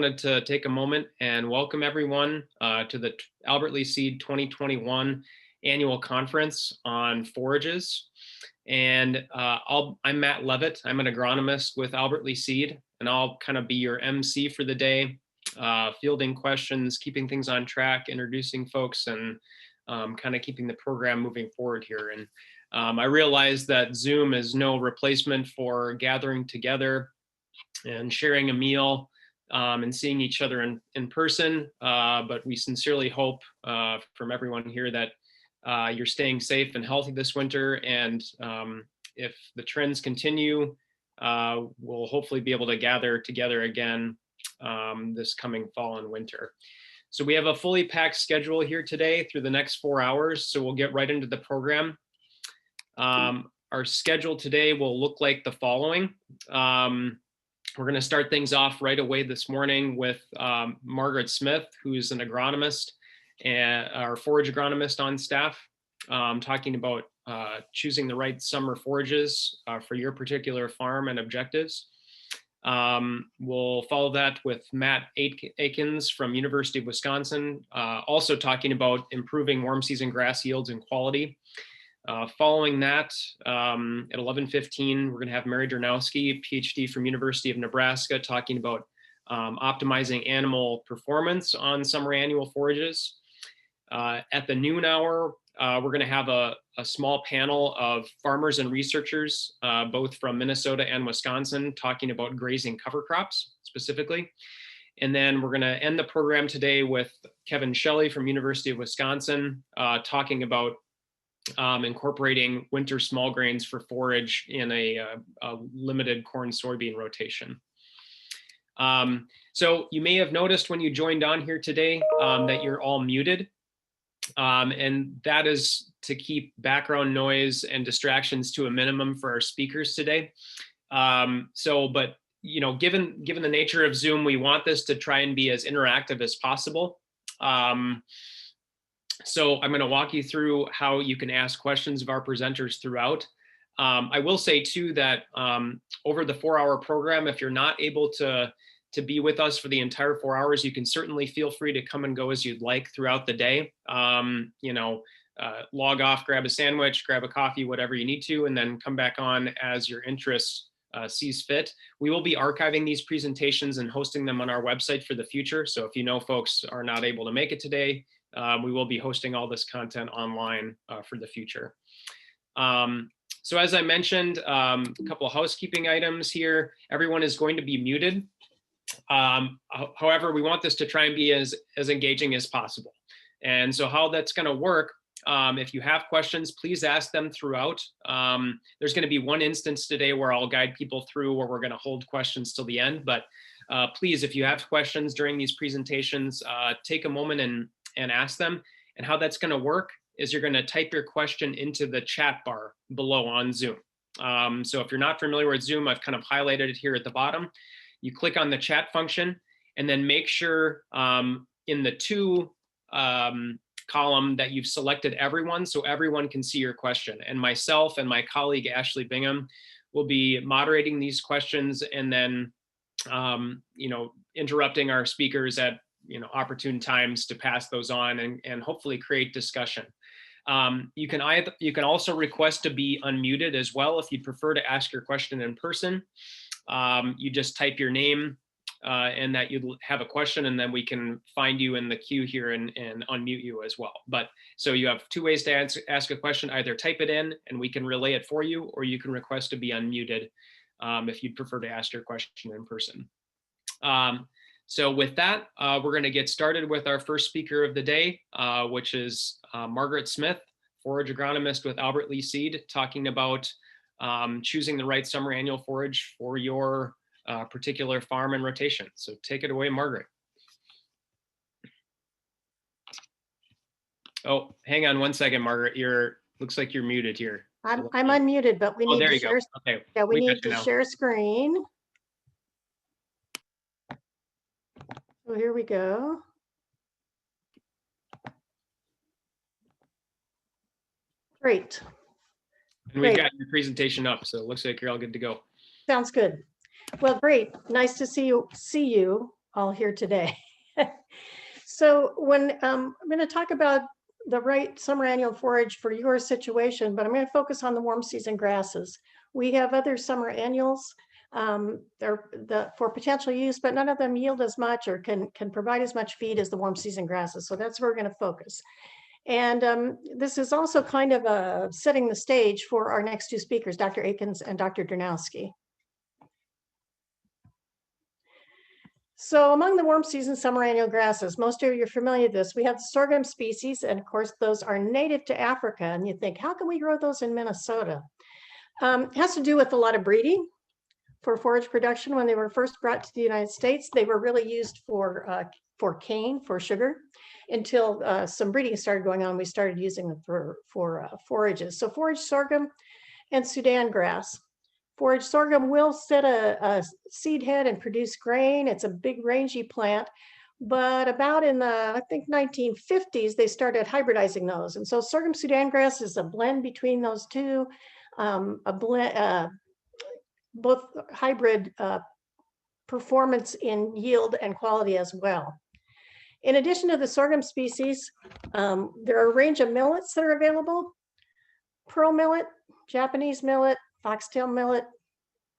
wanted to take a moment and welcome everyone to the Albert Lea Seed 2021 annual conference on forages. And I'm Matt Levitt. I'm an agronomist with Albert Lea Seed, and I'll kind of be your MC for the day, fielding questions, keeping things on track, introducing folks, and kind of keeping the program moving forward here. And I realize that Zoom is no replacement for gathering together and sharing a meal and seeing each other in person. But we sincerely hope from everyone here that you're staying safe and healthy this winter. And if the trends continue, we'll hopefully be able to gather together again this coming fall and winter. So we have a fully packed schedule here today through the next 4 hours. So we'll get right into the program. Our schedule today will look like the following. We're going to start things off right away this morning with Margaret Smith, who's an agronomist and our forage agronomist on staff, talking about choosing the right summer forages for your particular farm and objectives. We'll follow that with Matt Akins from University of Wisconsin, also talking about improving warm season grass yields and quality. Following that, at 11:15, we're going to have Mary Dernowski, PhD from University of Nebraska, talking about optimizing animal performance on summer annual forages. At the noon hour, we're going to have a small panel of farmers and researchers, both from Minnesota and Wisconsin, talking about grazing cover crops specifically. And then we're going to end the program today with Kevin Shelley from University of Wisconsin, talking about incorporating winter small grains for forage in a limited corn soybean rotation. So you may have noticed when you joined on here today that you're all muted. And that is to keep background noise and distractions to a minimum for our speakers today. But you know, given the nature of Zoom, we want this to try and be as interactive as possible. So I'm going to walk you through how you can ask questions of our presenters throughout. I will say too that over the 4-hour program, if you're not able to be with us for the entire 4 hours, you can certainly feel free to come and go as you'd like throughout the day. Log off, grab a sandwich, grab a coffee, whatever you need to, and then come back on as your interest sees fit. We will be archiving these presentations and hosting them on our website for the future. So if you know folks are not able to make it today, we will be hosting all this content online for the future. So as I mentioned, a couple of housekeeping items here. Everyone is going to be muted. However, we want this to try and be as engaging as possible. And so how that's going to work, if you have questions, please ask them throughout. There's going to be one instance today where I'll guide people through where we're going to hold questions till the end. But please, if you have questions during these presentations, take a moment and ask them. And how that's going to work is you're going to type your question into the chat bar below on Zoom. So if you're not familiar with Zoom, I've kind of highlighted it here at the bottom. You click on the chat function and then make sure in the to column that you've selected everyone, so everyone can see your question. And myself and my colleague, Ashley Bingham, will be moderating these questions and then interrupting our speakers at opportune times to pass those on and hopefully create discussion. You can also request to be unmuted as well if you'd prefer to ask your question in person. You just type your name and that you have a question, and then we can find you in the queue here and unmute you as well. But so you have two ways to ask a question: either type it in and we can relay it for you, or you can request to be unmuted if you'd prefer to ask your question in person. So with that, we're going to get started with our first speaker of the day, which is Margaret Smith, forage agronomist with Albert Lea Seed, talking about choosing the right summer annual forage for your particular farm and rotation. So take it away, Margaret. Oh, hang on one second, Margaret. Looks like you're muted here. I'm unmuted, but we need to share. Okay. Yeah, we need to share screen. So here we go. Great. And we've got your presentation up, so it looks like you're all good to go. Sounds good. Well, great. Nice to see you all here today. So when I'm going to talk about the right summer annual forage for your situation, but I'm going to focus on the warm season grasses. We have other summer annuals for potential use, but none of them yield as much or can provide as much feed as the warm season grasses. So that's where we're going to focus. And this is also kind of setting the stage for our next two speakers, Dr. Akins and Dr. Dernowski. So among the warm season summer annual grasses, most of you are familiar with this. We have the sorghum species, and of course, those are native to Africa. And you think, how can we grow those in Minnesota? It has to do with a lot of breeding for forage production. When they were first brought to the United States, they were really used for cane, for sugar, until some breeding started going on. We started using them for forages. So forage sorghum and Sudan grass. Forage sorghum will set a seed head and produce grain. It's a big rangy plant, but about in the, I think, 1950s, they started hybridizing those. And so sorghum Sudan grass is a blend between those two, both hybrid performance in yield and quality as well. In addition to the sorghum species, there are a range of millets that are available. Pearl millet, Japanese millet, foxtail millet,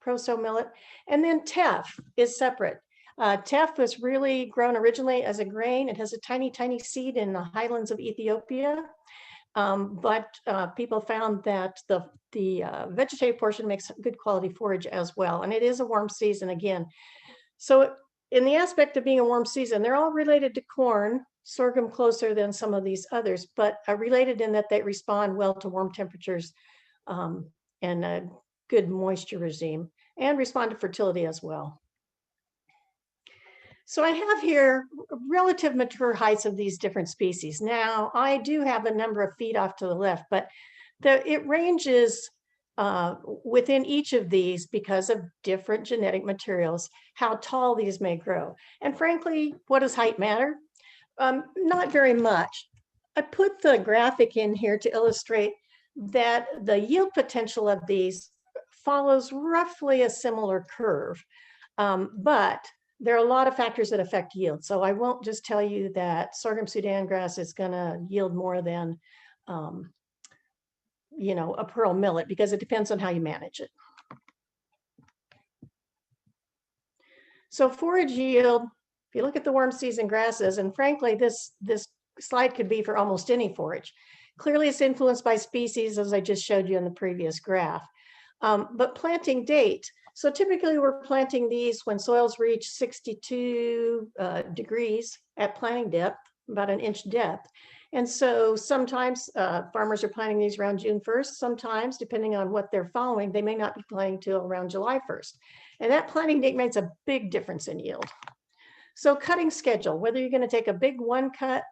proso millet, and then teff is separate. Teff was really grown originally as a grain. It has a tiny, tiny seed in the highlands of Ethiopia, but people found that the vegetative portion makes good quality forage as well, and it is a warm season again. So in the aspect of being a warm season, they're all related to corn, sorghum closer than some of these others, but related in that they respond well to warm temperatures and a good moisture regime, and respond to fertility as well. So I have here relative mature heights of these different species. Now, I do have a number of feet off to the left, but it ranges within each of these because of different genetic materials, how tall these may grow. And frankly, what does height matter? Not very much. I put the graphic in here to illustrate that the yield potential of these follows roughly a similar curve, but there are a lot of factors that affect yield. So I won't just tell you that sorghum Sudan grass is going to yield more than a pearl millet, because it depends on how you manage it. So forage yield, if you look at the warm season grasses, and frankly, this slide could be for almost any forage. Clearly, it's influenced by species, as I just showed you in the previous graph. But planting date. So typically, we're planting these when soils reach 62 degrees at planting depth, about an inch depth. And so sometimes farmers are planting these around June 1st. Sometimes, depending on what they're following, they may not be planting till around July 1st. And that planting date makes a big difference in yield. So cutting schedule, whether you're going to take a big one cut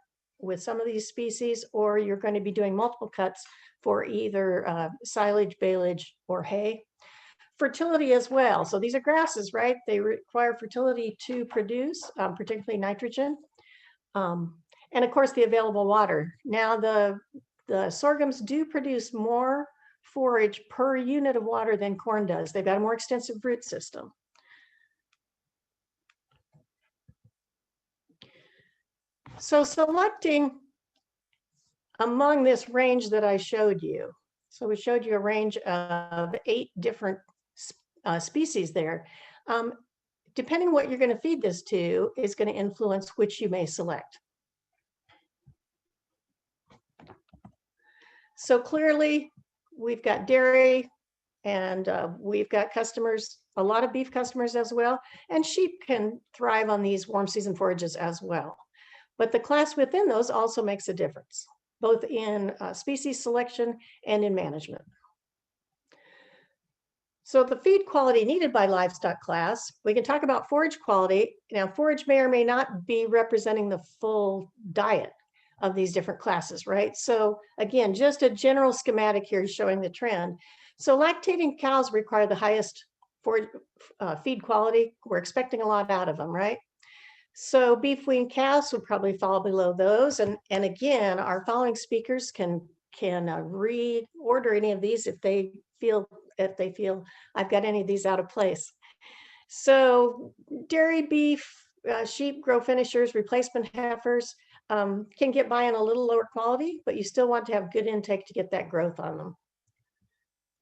with some of these species, or you're going to be doing multiple cuts for either silage, baleage, or hay. Fertility as well. So these are grasses, right? They require fertility to produce, particularly nitrogen. And of course, the available water. Now, the sorghums do produce more forage per unit of water than corn does. They've got a more extensive root system. So selecting among this range that I showed you. So we showed you a range of 8 different species there. Depending on what you're going to feed this to is going to influence which you may select. So clearly, we've got dairy, and we've got customers, a lot of beef customers as well, and sheep can thrive on these warm season forages as well. But the class within those also makes a difference, both in species selection and in management. So the feed quality needed by livestock class, we can talk about forage quality. Now, forage may or may not be representing the full diet of these different classes, right? So again, just a general schematic here showing the trend. So lactating cows require the highest feed quality. We're expecting a lot out of them, right? So beef weaned calves would probably fall below those. And again, our following speakers can reorder any of these if they feel I've got any of these out of place. So dairy beef, sheep, grow finishers, replacement heifers can get by on a little lower quality, but you still want to have good intake to get that growth on them.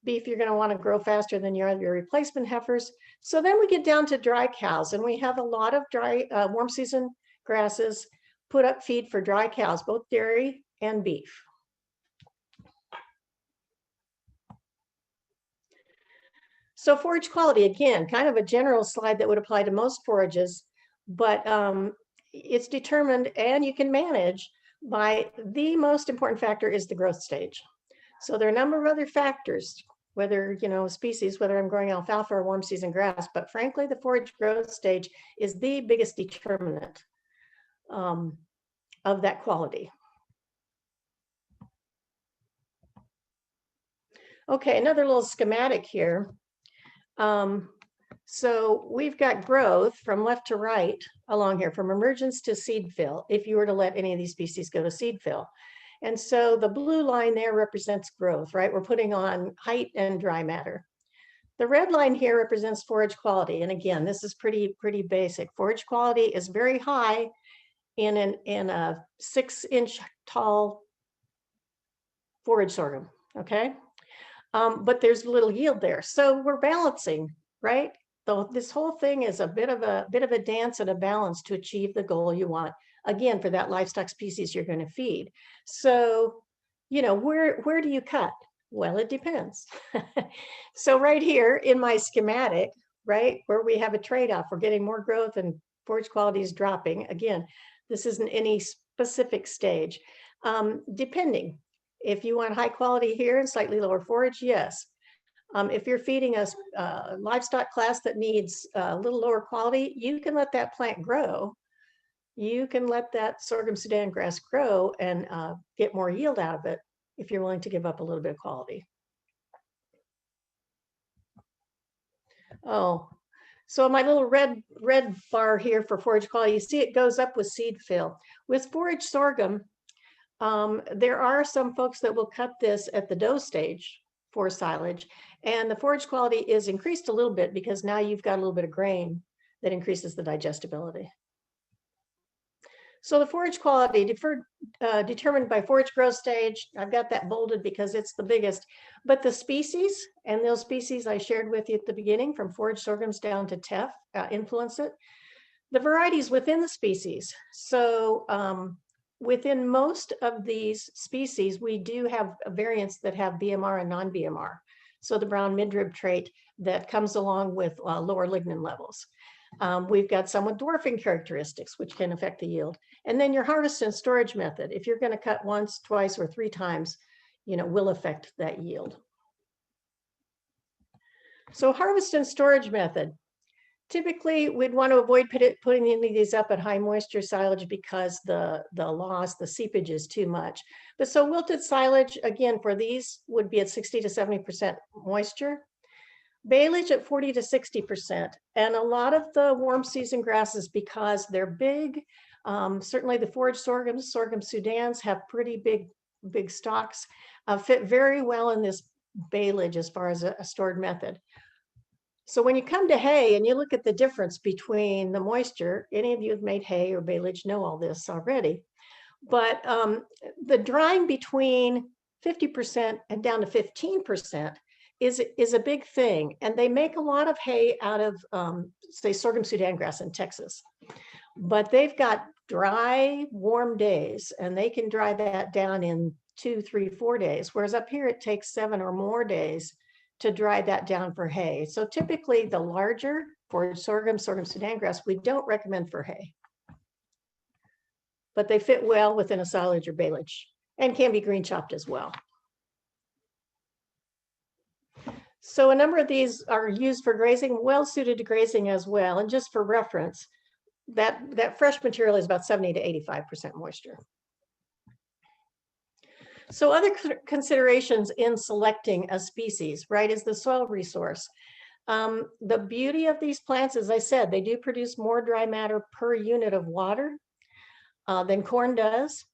Beef, you're going to want to grow faster than your replacement heifers. So then we get down to dry cows, and we have a lot of dry warm season grasses put up feed for dry cows, both dairy and beef. So forage quality, again, kind of a general slide that would apply to most forages, but it's determined and you can manage by the most important factor is the growth stage. So there are a number of other factors, whether, species, whether I'm growing alfalfa or warm season grass, but frankly, the forage growth stage is the biggest determinant of that quality. Okay, another little schematic here. So we've got growth from left to right along here, from emergence to seed fill, if you were to let any of these species go to seed fill. And so the blue line there represents growth, right? We're putting on height and dry matter. The red line here represents forage quality. And again, this is pretty basic. Forage quality is very high in a 6-inch tall forage sorghum, okay? But there's little yield there. So we're balancing, right? So this whole thing is a bit of a dance and a balance to achieve the goal you want, again, for that livestock species you're going to feed. So, where do you cut? Well, it depends. So right here in my schematic, right, where we have a trade-off, we're getting more growth and forage quality is dropping. Again, this isn't any specific stage. Depending, if you want high quality here and slightly lower forage, yes. If you're feeding a livestock class that needs a little lower quality, you can let that plant grow. You can let that sorghum Sudan grass grow and get more yield out of it if you're willing to give up a little bit of quality. Oh, so my little red bar here for forage quality, you see it goes up with seed fill. With forage sorghum, there are some folks that will cut this at the dough stage for silage, and the forage quality is increased a little bit because now you've got a little bit of grain that increases the digestibility. So the forage quality determined by forage growth stage, I've got that bolded because it's the biggest, but the species, and those species I shared with you at the beginning, from forage sorghums down to teff, influence it. The varieties within the species. So within most of these species, we do have variants that have BMR and non-BMR. So the brown midrib trait that comes along with lower lignin levels. We've got some with dwarfing characteristics, which can affect the yield. And then your harvest and storage method, if you're going to cut once, twice, or 3 times, will affect that yield. So harvest and storage method. Typically, we'd want to avoid putting any of these up at high moisture silage because the loss, the seepage is too much. But so wilted silage, again, for these would be at 60 to 70% moisture. Baleage at 40 to 60%. And a lot of the warm season grasses, because they're big, certainly the forage sorghums, Sorghum Sudans have pretty big stalks, fit very well in this baleage as far as a stored method. So when you come to hay and you look at the difference between the moisture, any of you have made hay or baleage know all this already, but the drying between 50% and down to 15% is a big thing. And they make a lot of hay out of, say, Sorghum Sudan grass in Texas. But they've got dry, warm days, and they can dry that down in 2, 3, 4 days. Whereas up here, it takes 7 or more days to dry that down for hay. So typically the larger forage sorghum, Sorghum Sudan grass, we don't recommend for hay. But they fit well within a silage or baleage and can be green chopped as well. So a number of these are used for grazing, well suited to grazing as well. And just for reference, that fresh material is about 70 to 85% moisture. So other considerations in selecting a species, right, is the soil resource. The beauty of these plants, as I said, they do produce more dry matter per unit of water than corn does.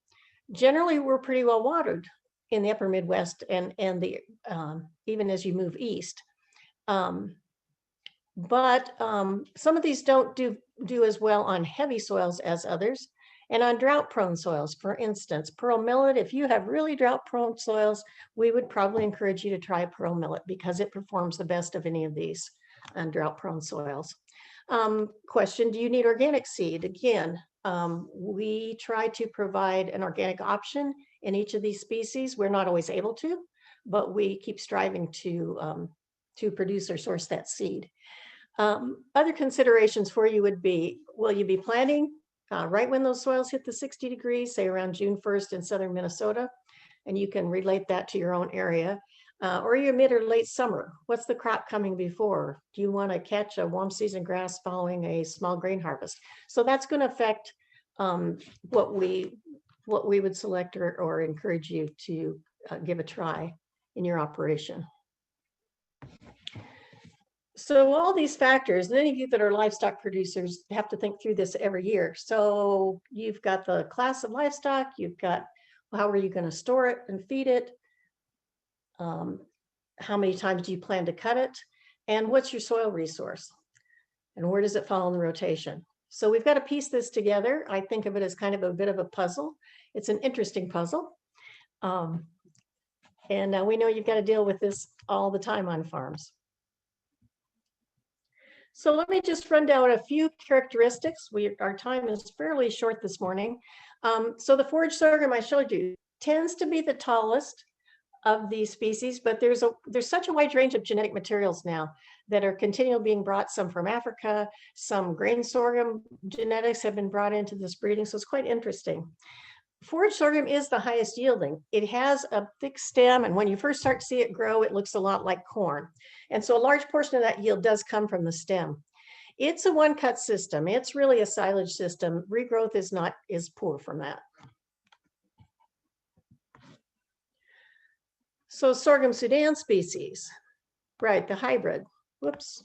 Generally, we're pretty well watered in the upper Midwest and the even as you move east. but some of these don't do as well on heavy soils as others. And on drought-prone soils, for instance, pearl millet, if you have really drought-prone soils, we would probably encourage you to try pearl millet because it performs the best of any of these on drought-prone soils. Question, do you need organic seed? Again, we try to provide an organic option in each of these species. We're not always able to, but we keep striving to produce or source that seed. Other considerations for you would be, will you be planting right when those soils hit the 60 degrees, say around June 1st in southern Minnesota? And you can relate that to your own area. Or your mid or late summer. What's the crop coming before? Do you want to catch a warm season grass following a small grain harvest? So that's going to affect what we would select or encourage you to give a try in your operation. So all these factors, and any of you that are livestock producers have to think through this every year. So you've got the class of livestock, you've got how are you going to store it and feed it? How many times do you plan to cut it? And what's your soil resource? And where does it fall in the rotation? So we've got to piece this together. I think of it as kind of a bit of a puzzle. It's an interesting puzzle. And we know you've got to deal with this all the time on farms. So let me just run down a few characteristics. Our time is fairly short this morning. So the forage sorghum I showed you tends to be the tallest of these species, but there's such a wide range of genetic materials now that are continually being brought, some from Africa, some grain sorghum genetics have been brought into this breeding, so it's quite interesting. Forage sorghum is the highest yielding. It has a thick stem, and when you first start to see it grow, it looks a lot like corn. And so a large portion of that yield does come from the stem. It's a one-cut system. It's really a silage system. Regrowth is poor from that. So Sorghum Sudan species, right, the hybrid, whoops.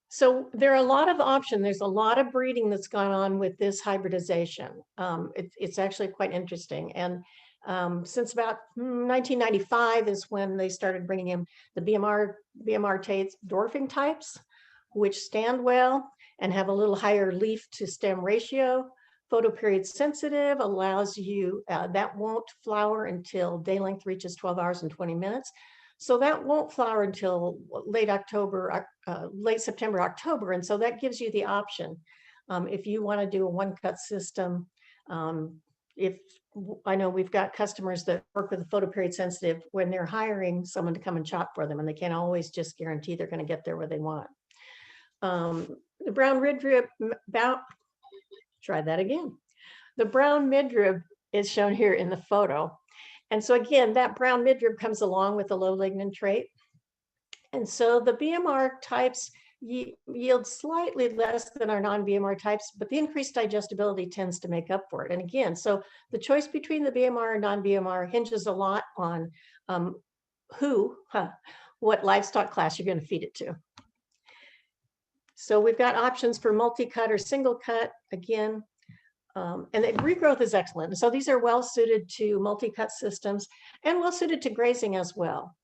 So there are a lot of options. There's a lot of breeding that's gone on with this hybridization. It's actually quite interesting. And since about 1995 is when they started bringing in the BMR traits, dwarfing types, which stand well and have a little higher leaf to stem ratio. Photoperiod sensitive allows you, that won't flower until day length reaches 12 hours and 20 minutes. So that won't flower until late September, October. And so that gives you the option. If you want to do a one-cut system, if I know we've got customers that work with the photoperiod sensitive when they're hiring someone to come and chop for them, and they can't always just guarantee they're going to get there where they want. The brown midrib, try that again. The brown midrib is shown here in the photo. And so again, that brown midrib comes along with the low lignin trait. And so the BMR types yield slightly less than our non-BMR types, but the increased digestibility tends to make up for it. And again, so the choice between the BMR and non-BMR hinges a lot on what livestock class you're going to feed it to. So we've got options for multi-cut or single cut, again, and the regrowth is excellent. And so these are well suited to multi-cut systems and well suited to grazing as well.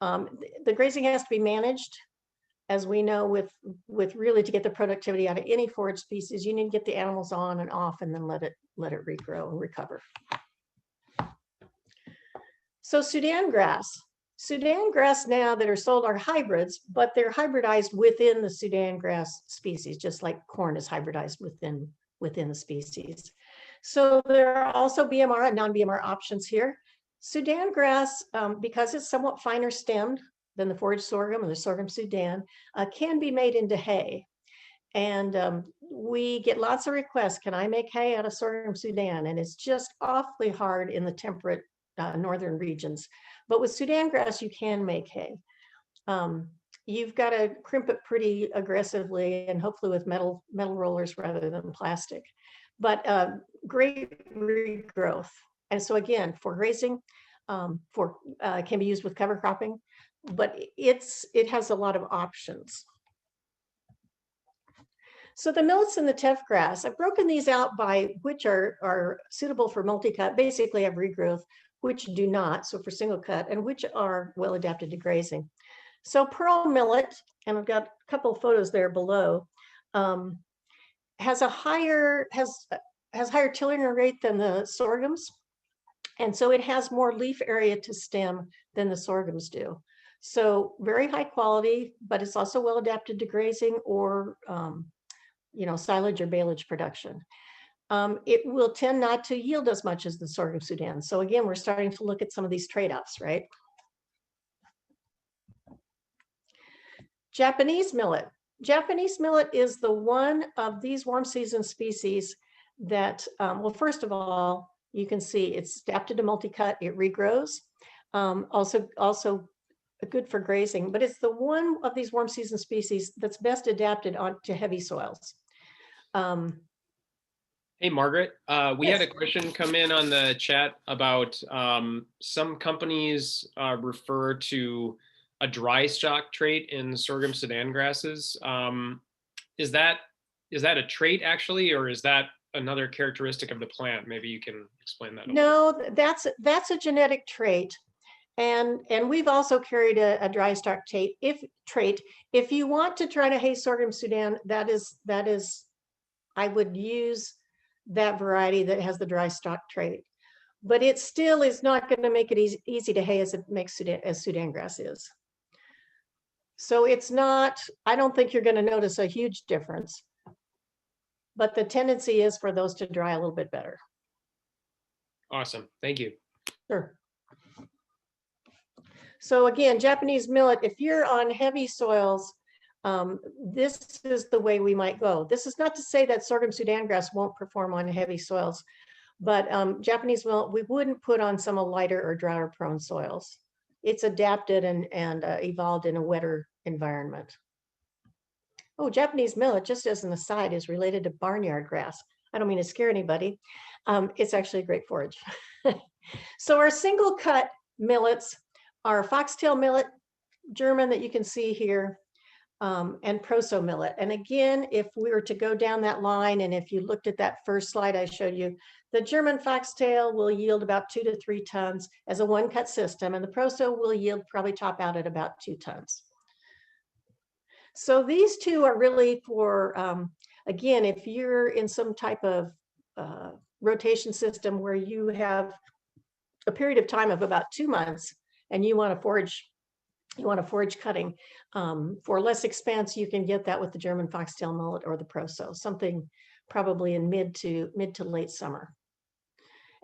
The grazing has to be managed, as we know, with really to get the productivity out of any forage species, you need to get the animals on and off and then let it regrow and recover. So Sudan grass. Sudan grass now that are sold are hybrids, but they're hybridized within the Sudan grass species, just like corn is hybridized within the species. So there are also BMR and non-BMR options here. Sudan grass, because it's somewhat finer stemmed than the forage sorghum or the sorghum Sudan, can be made into hay. And we get lots of requests, can I make hay out of sorghum Sudan? And it's just awfully hard in the temperate northern regions. But with Sudan grass, you can make hay. You've got to crimp it pretty aggressively and hopefully with metal rollers rather than plastic. But great regrowth. And so again, for grazing, can be used with cover cropping, but it has a lot of options. So the millets and the teff grass, I've broken these out by which are suitable for multi-cut, basically have regrowth, which do not, so for single cut, and which are well adapted to grazing. So pearl millet, and I've got a couple of photos there below, has higher tilling rate than the sorghums. And so it has more leaf area to stem than the sorghums do. So very high quality, but it's also well adapted to grazing or, silage or baleage production. It will tend not to yield as much as the sorghum Sudan. So again, we're starting to look at some of these trade-offs, right? Japanese millet. Japanese millet is the one of these warm season species that, well, first of all, you can see it's adapted to multi-cut, it regrows. Also good for grazing, but it's the one of these warm season species that's best adapted to heavy soils. Hey, Margaret, we Yes. had a question come in on the chat about some companies refer to a dry stalk trait in sorghum Sudan grasses. Is that a trait actually, or is that another characteristic of the plant? Maybe you can explain that. No, that's a genetic trait. And we've also carried a dry stalk trait. If you want to try to hay sorghum Sudan, that is, I would use that variety that has the dry stalk trait. But it still is not going to make it easy to hay as it makes Sudan grass is. So it's not, I don't think you're going to notice a huge difference. But the tendency is for those to dry a little bit better. Awesome. Thank you. Sure. So again, Japanese millet, if you're on heavy soils, this is the way we might go. This is not to say that sorghum Sudan grass won't perform on heavy soils, but Japanese millet, we wouldn't put on some lighter or drier prone soils. It's adapted and evolved in a wetter environment. Oh, Japanese millet, just as an aside, is related to barnyard grass. I don't mean to scare anybody. It's actually a great forage. So our single cut millets are Foxtail millet, German, that you can see here, and Proso millet. And again, if we were to go down that line, and if you looked at that first slide I showed you, the German Foxtail will yield about 2 to 3 tons as a one cut system, and the Proso will yield probably top out at about 2 tons. So these two are really for, again, if you're in some type of rotation system where you have a period of time of about 2 months and you want to forage cutting, for less expense, you can get that with the German Foxtail millet or the Proso, something probably in mid to late summer.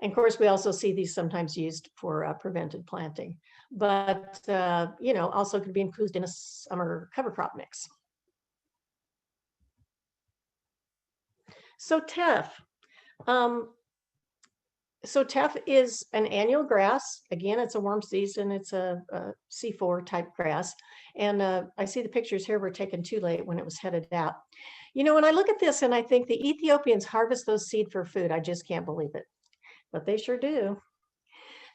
And of course, we also see these sometimes used for prevented planting, but also could be included in a summer cover crop mix. So Teff. So Teff is an annual grass. Again, it's a warm season. It's a C4 type grass. And I see the pictures here were taken too late when it was headed out. When I look at this and I think the Ethiopians harvest those seed for food, I just can't believe it. But they sure do.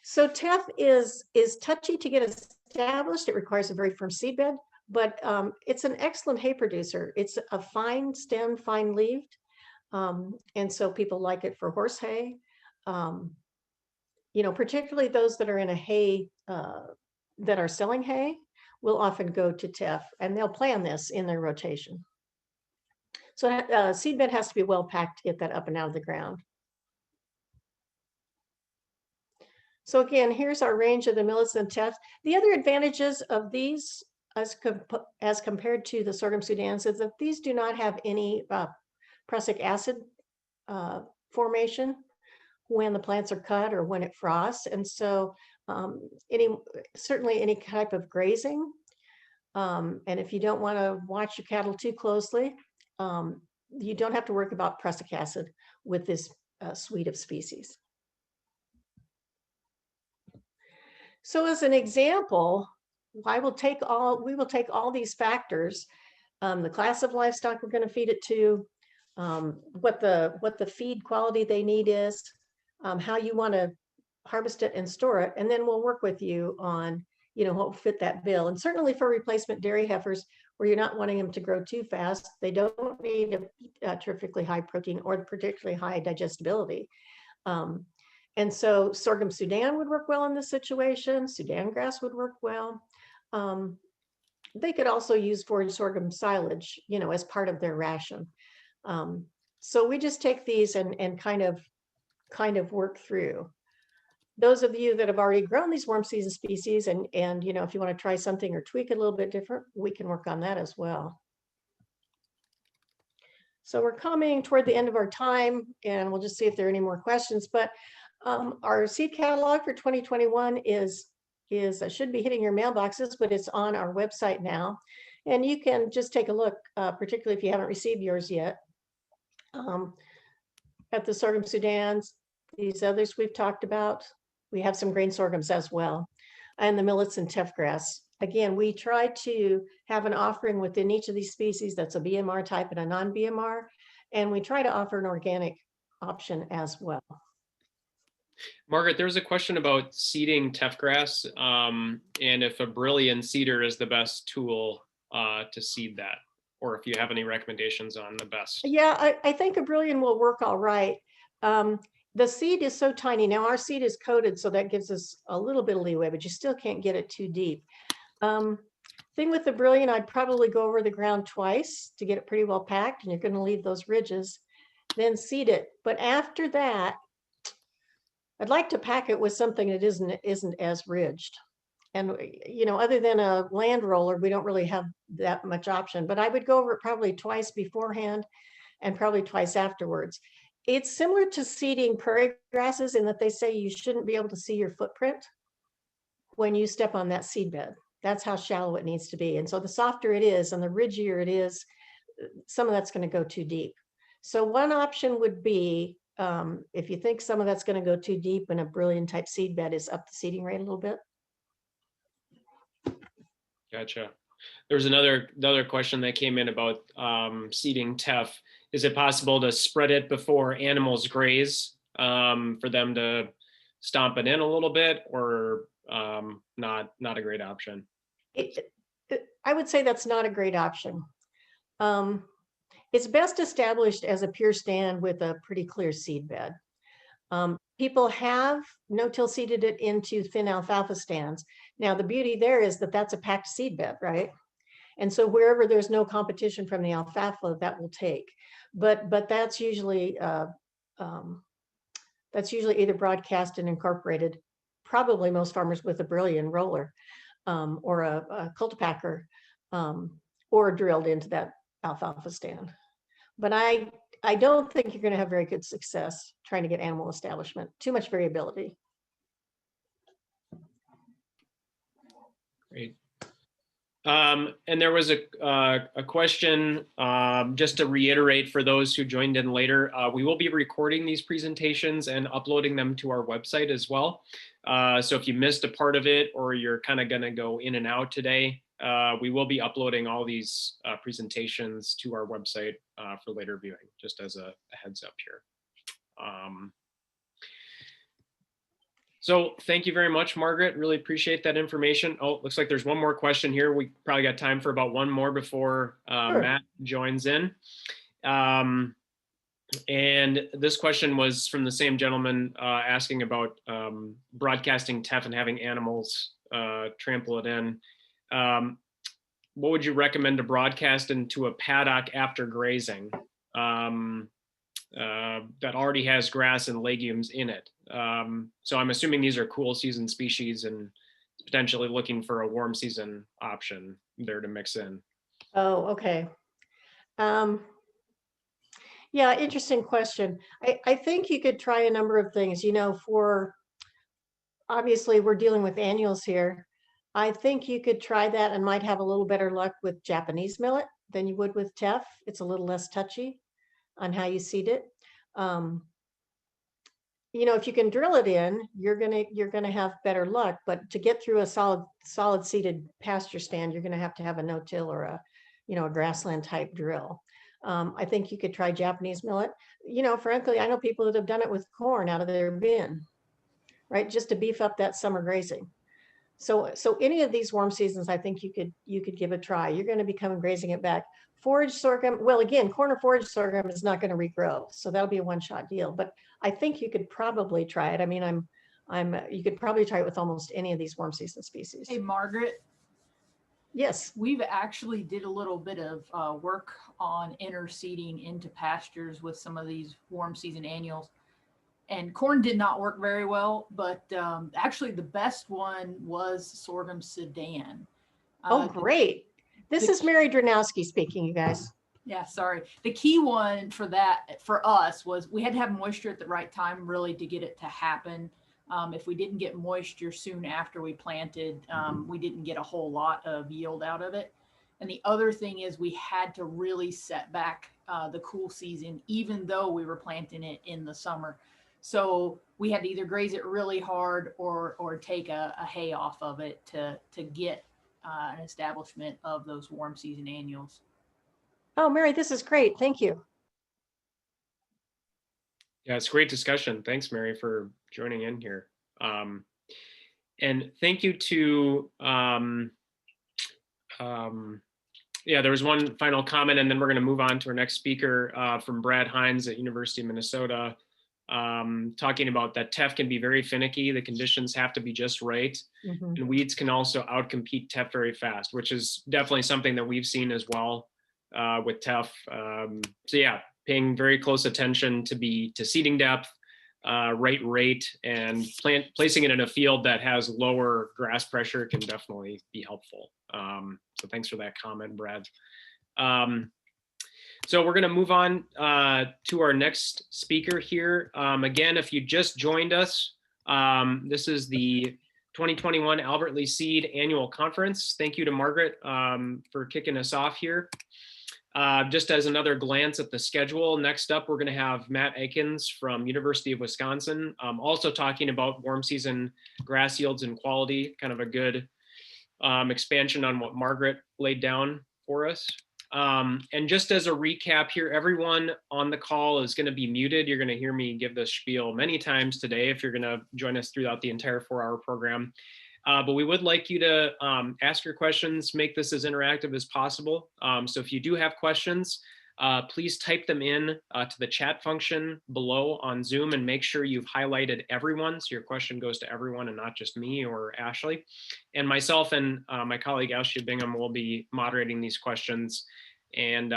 So Teff is touchy to get established. It requires a very firm seed bed, but it's an excellent hay producer. It's a fine stem, fine leaved. And so people like it for horse hay. Particularly those that are in a hay, that are selling hay, will often go to Teff, and they'll plan this in their rotation. So seed bed has to be well packed to get that up and out of the ground. So again, here's our range of the millets and Teff. The other advantages of these as compared to the sorghum Sudans is that these do not have any Prosic acid formation when the plants are cut or when it frosts. And so certainly any type of grazing, and if you don't want to watch your cattle too closely, you don't have to worry about Prosic acid with this suite of species. So as an example, we will take all these factors, the class of livestock we're going to feed it to, what the feed quality they need is, how you want to harvest it and store it, and then we'll work with you on what will fit that bill. And certainly for replacement dairy heifers, where you're not wanting them to grow too fast, they don't need a terrifically high protein or particularly high digestibility. And so sorghum Sudan would work well in this situation. Sudan grass would work well. they could also use forage sorghum silage, you know, as part of their ration. So we just take these and kind of work through. Those of you that have already grown these warm season species and you know, if you want to try something or tweak it a little bit different, we can work on that as well. So we're coming toward the end of our time, and we'll just see if there are any more questions. But our seed catalog for 2021 should be hitting your mailboxes, but it's on our website now. And you can just take a look, particularly if you haven't received yours yet, at the Sorghum Sudans, these others we've talked about. We have some grain sorghums as well, and the millets and Teff grass. Again, we try to have an offering within each of these species that's a BMR type and a non-BMR, and we try to offer an organic option as well. Margaret, there was a question about seeding Teff grass, and if a Brillion seeder is the best tool to seed that, or if you have any recommendations on the best. Yeah, I think a Brillion will work all right. The seed is so tiny. Now our seed is coated, so that gives us a little bit of leeway, but you still can't get it too deep. Thing with the Brillion, I'd probably go over the ground twice to get it pretty well packed, and you're going to leave those ridges, then seed it. But after that, I'd like to pack it with something that isn't as ridged. And, you know, other than a land roller, we don't really have that much option, but I would go over it probably twice beforehand and probably twice afterwards. It's similar to seeding prairie grasses in that they say you shouldn't be able to see your footprint when you step on that seed bed. That's how shallow it needs to be. And so the softer it is and the ridgier it is, some of that's going to go too deep. So one option would be, if you think some of that's going to go too deep in a Brillion type seed bed, is up the seeding rate a little bit. Gotcha. There's another question that came in about seeding Teff. Is it possible to spread it before animals graze for them to stomp it in a little bit, or not a great option? I would say that's not a great option. It's best established as a pure stand with a pretty clear seed bed. People have no-till seeded it into thin alfalfa stands. Now, the beauty there is that that's a packed seed bed, right? And so wherever there's no competition from the alfalfa, that will take. But that's usually either broadcast and incorporated, probably most farmers with a Brillion roller or a cultipacker or drilled into that alfalfa stand. But I don't think you're going to have very good success trying to get animal establishment. Too much variability. Great. And there was a question, just to reiterate for those who joined in later, we will be recording these presentations and uploading them to our website as well. So if you missed a part of it, or you're kind of going to go in and out today, we will be uploading all these presentations to our website for later viewing, just as a heads up here. So thank you very much, Margaret. Really appreciate that information. Oh, looks like there's one more question here. We probably got time for about one more before Sure. Matt joins in. And this question was from the same gentleman asking about broadcasting Teff and having animals trample it in. What would you recommend to broadcast into a paddock after grazing that already has grass and legumes in it? So I'm assuming these are cool season species and potentially looking for a warm season option there to mix in. Oh, okay. Yeah, interesting question. I think you could try a number of things, you know, obviously we're dealing with annuals here. I think you could try that and might have a little better luck with Japanese millet than you would with Teff. It's a little less touchy on how you seed it. You know, if you can drill it in, you're gonna have better luck. But to get through a solid seeded pasture stand, you're gonna have a no-till or a grassland type drill. I think you could try Japanese millet. You know, frankly, I know people that have done it with corn out of their bin, right? Just to beef up that summer grazing. So any of these warm seasons, I think you could give a try. You're going to be coming grazing it back. Forage sorghum, well, again, corn or forage sorghum is not going to regrow, so that'll be a one-shot deal. But I think you could probably try it. I mean, you could probably try it with almost any of these warm season species. Hey, Margaret. Yes. We've actually did a little bit of work on interseeding into pastures with some of these warm season annuals. And corn did not work very well, but actually the best one was sorghum Sudan. Oh, great. This is Mary Dranowski speaking, you guys. Yeah, sorry. The key one for that, for us, was we had to have moisture at the right time really to get it to happen. If we didn't get moisture soon after we planted, we didn't get a whole lot of yield out of it. And the other thing is we had to really set back the cool season, even though we were planting it in the summer. So we had to either graze it really hard or take a hay off of it to get an establishment of those warm season annuals. Oh, Mary, this is great. Thank you. Yeah, it's a great discussion. Thanks, Mary, for joining in here. And thank you to, yeah, there was one final comment, and then we're going to move on to our next speaker from Brad Hines at University of Minnesota, talking about that teff can be very finicky. The conditions have to be just right. And weeds can also outcompete teff very fast, which is definitely something that we've seen as well with teff. So yeah, paying very close attention to seeding depth, right rate, and placing it in a field that has lower grass pressure can definitely be helpful. So thanks for that comment, Brad. So we're going to move on to our next speaker here. Again, if you just joined us, this is the 2021 Albert Lea Seed Annual Conference. Thank you to Margaret for kicking us off here. Just as another glance at the schedule, next up we're going to have Matt Akins from University of Wisconsin, also talking about warm season grass yields and quality, kind of a good expansion on what Margaret laid down for us. And just as a recap here, everyone on the call is going to be muted. You're going to hear me give this spiel many times today if you're going to join us throughout the entire 4-hour program. But we would like you to ask your questions, make this as interactive as possible. So if you do have questions, please type them in to the chat function below on Zoom, and make sure you've highlighted everyone, so your question goes to everyone and not just me or Ashley. And myself and my colleague Ashley Bingham will be moderating these questions and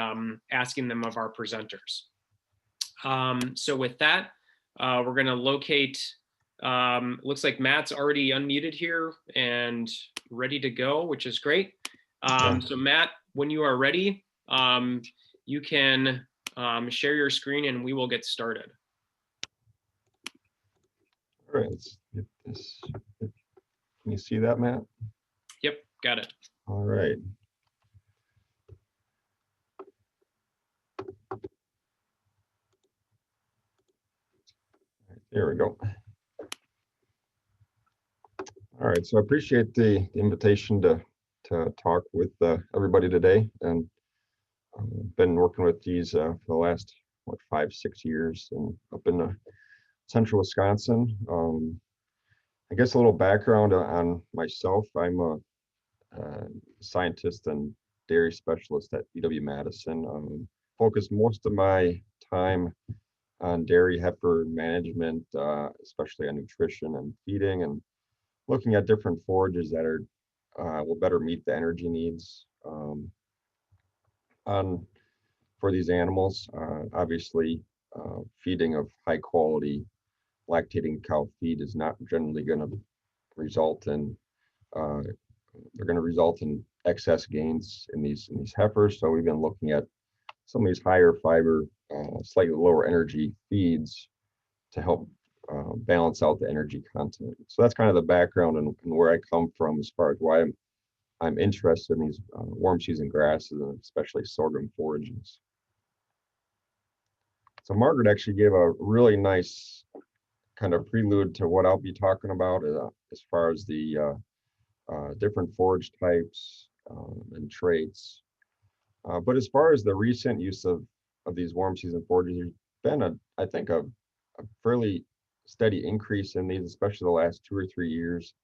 asking them of our presenters. So with that, we're going to locate, looks like Matt's already unmuted here and ready to go, which is great. So Matt, when you are ready, you can share your screen and we will get started. All right, let's get this. Can you see that, Matt? Yep, got it. All right. There we go. All right, so I appreciate the invitation to talk with everybody today, and been working with these for the last 5-6 years, and up in central Wisconsin. I guess a little background on myself. I'm a scientist and dairy specialist at UW-Madison. Focus most of my time on dairy heifer management, especially on nutrition and feeding, and looking at different forages that are will better meet the energy needs for these animals. Obviously, feeding of high quality lactating cow feed is not generally going to result in they're going to result in excess gains in these heifers. So we've been looking at some of these higher fiber, slightly lower energy feeds to help balance out the energy content. So that's kind of the background and where I come from as far as why I'm interested in these warm season grasses, and especially sorghum forages. So Margaret actually gave a really nice kind of prelude to what I'll be talking about as far as the different forage types and traits. But as far as the recent use of these warm season forages, there's been I think a fairly steady increase in these, especially the last 2 or 3 years,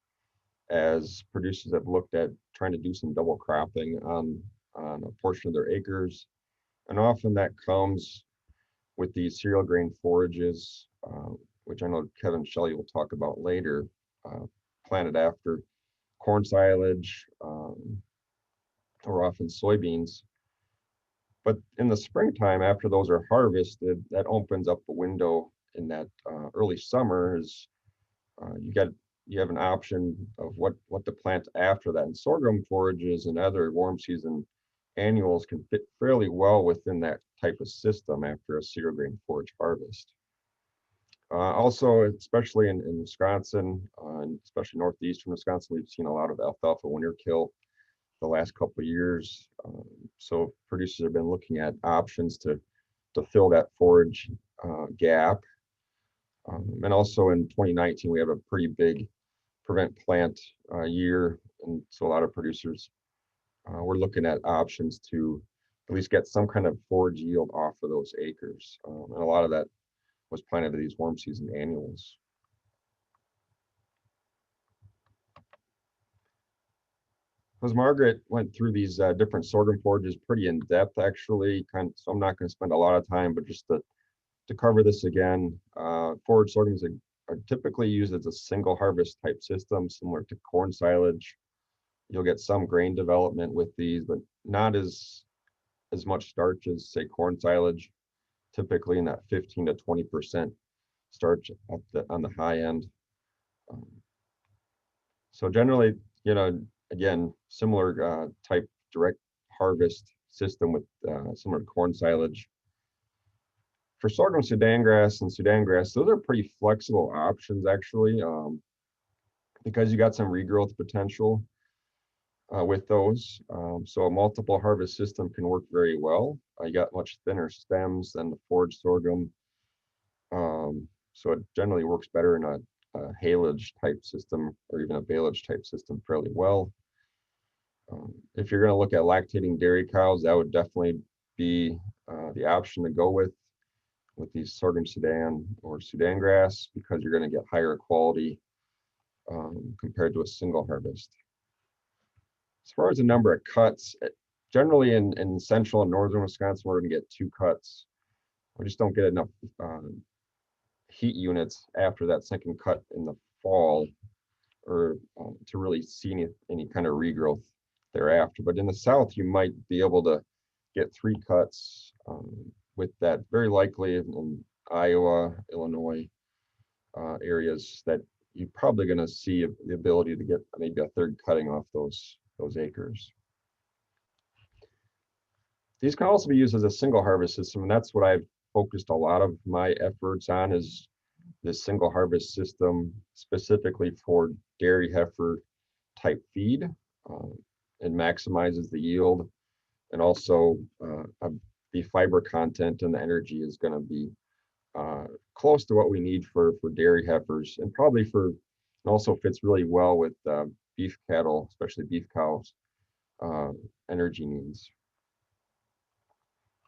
as producers have looked at trying to do some double cropping on a portion of their acres. And often that comes with these cereal grain forages, which I know Kevin Shelley will talk about later, planted after corn silage, or often soybeans. But in the springtime, after those are harvested, that opens up the window in that early summer is you have an option of what to plant after that. And sorghum forages and other warm season annuals can fit fairly well within that type of system after a cereal grain forage harvest. Also, especially in Wisconsin, and especially northeastern Wisconsin, we've seen a lot of alfalfa winter kill the last couple of years. So producers have been looking at options to fill that forage gap. And also in 2019, we have a pretty big prevent plant year. And so a lot of producers were looking at options to at least get some kind of forage yield off of those acres. And a lot of that was planted to these warm season annuals. As Margaret went through these different sorghum forages pretty in depth, actually, so I'm not going to spend a lot of time, but just to cover this again, forage sorghums are typically used as a single harvest type system, similar to corn silage. You'll get some grain development with these, but not as much starch as, say, corn silage, typically in that 15 to 20% starch on the high end. So generally, again, similar type direct harvest system with similar to corn silage. For sorghum Sudan grass and Sudan grass, those are pretty flexible options actually, because you got some regrowth potential with those. So a multiple harvest system can work very well. You got much thinner stems than the forage sorghum. So it generally works better in a haylage type system or even a baleage type system fairly well. If you're going to look at lactating dairy cows, that would definitely be the option to go with these sorghum Sudan or Sudan grass, because you're going to get higher quality compared to a single harvest. As far as the number of cuts, generally in central and northern Wisconsin, we're going to get 2 cuts. We just don't get enough heat units after that second cut in the fall, or to really see any kind of regrowth thereafter. But in the south, you might be able to get 3 cuts with that, very likely in Iowa, Illinois areas, that you're probably going to see the ability to get maybe a 3rd cutting off those acres. These can also be used as a single harvest system, and that's what I've focused a lot of my efforts on, is this single harvest system specifically for dairy heifer type feed. It maximizes the yield, and also the fiber content and the energy is going to be close to what we need for dairy heifers, and probably it also fits really well with beef cattle, especially beef cows, energy needs.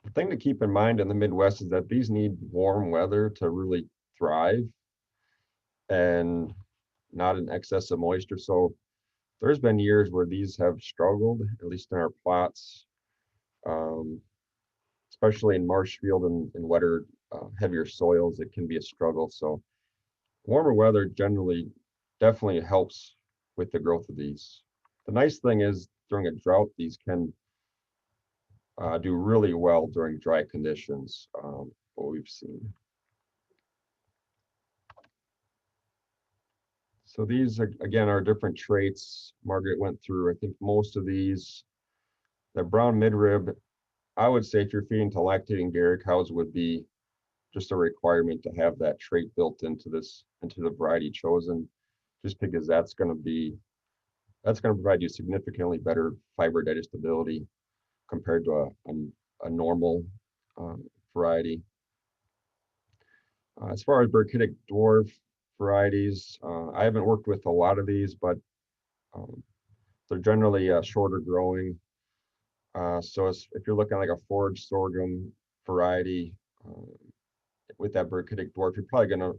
The thing to keep in mind in the Midwest is that these need warm weather to really thrive, and not an excess of moisture. So there's been years where these have struggled, at least in our plots, especially in marsh field and wetter, heavier soils. It can be a struggle. So warmer weather generally definitely helps with the growth of these. The nice thing is, during a drought, these can do really well during dry conditions, what we've seen. So these, again, are different traits Margaret went through. I think most of these, the brown midrib, I would say if you're feeding to lactating dairy cows, would be just a requirement to have that trait built into the variety chosen, just because that's going to provide you significantly better fiber digestibility compared to a normal variety. As far as brachytic dwarf varieties, I haven't worked with a lot of these, but they're generally shorter growing. So if you're looking at like a forage sorghum variety with that brachytic dwarf, you're probably going to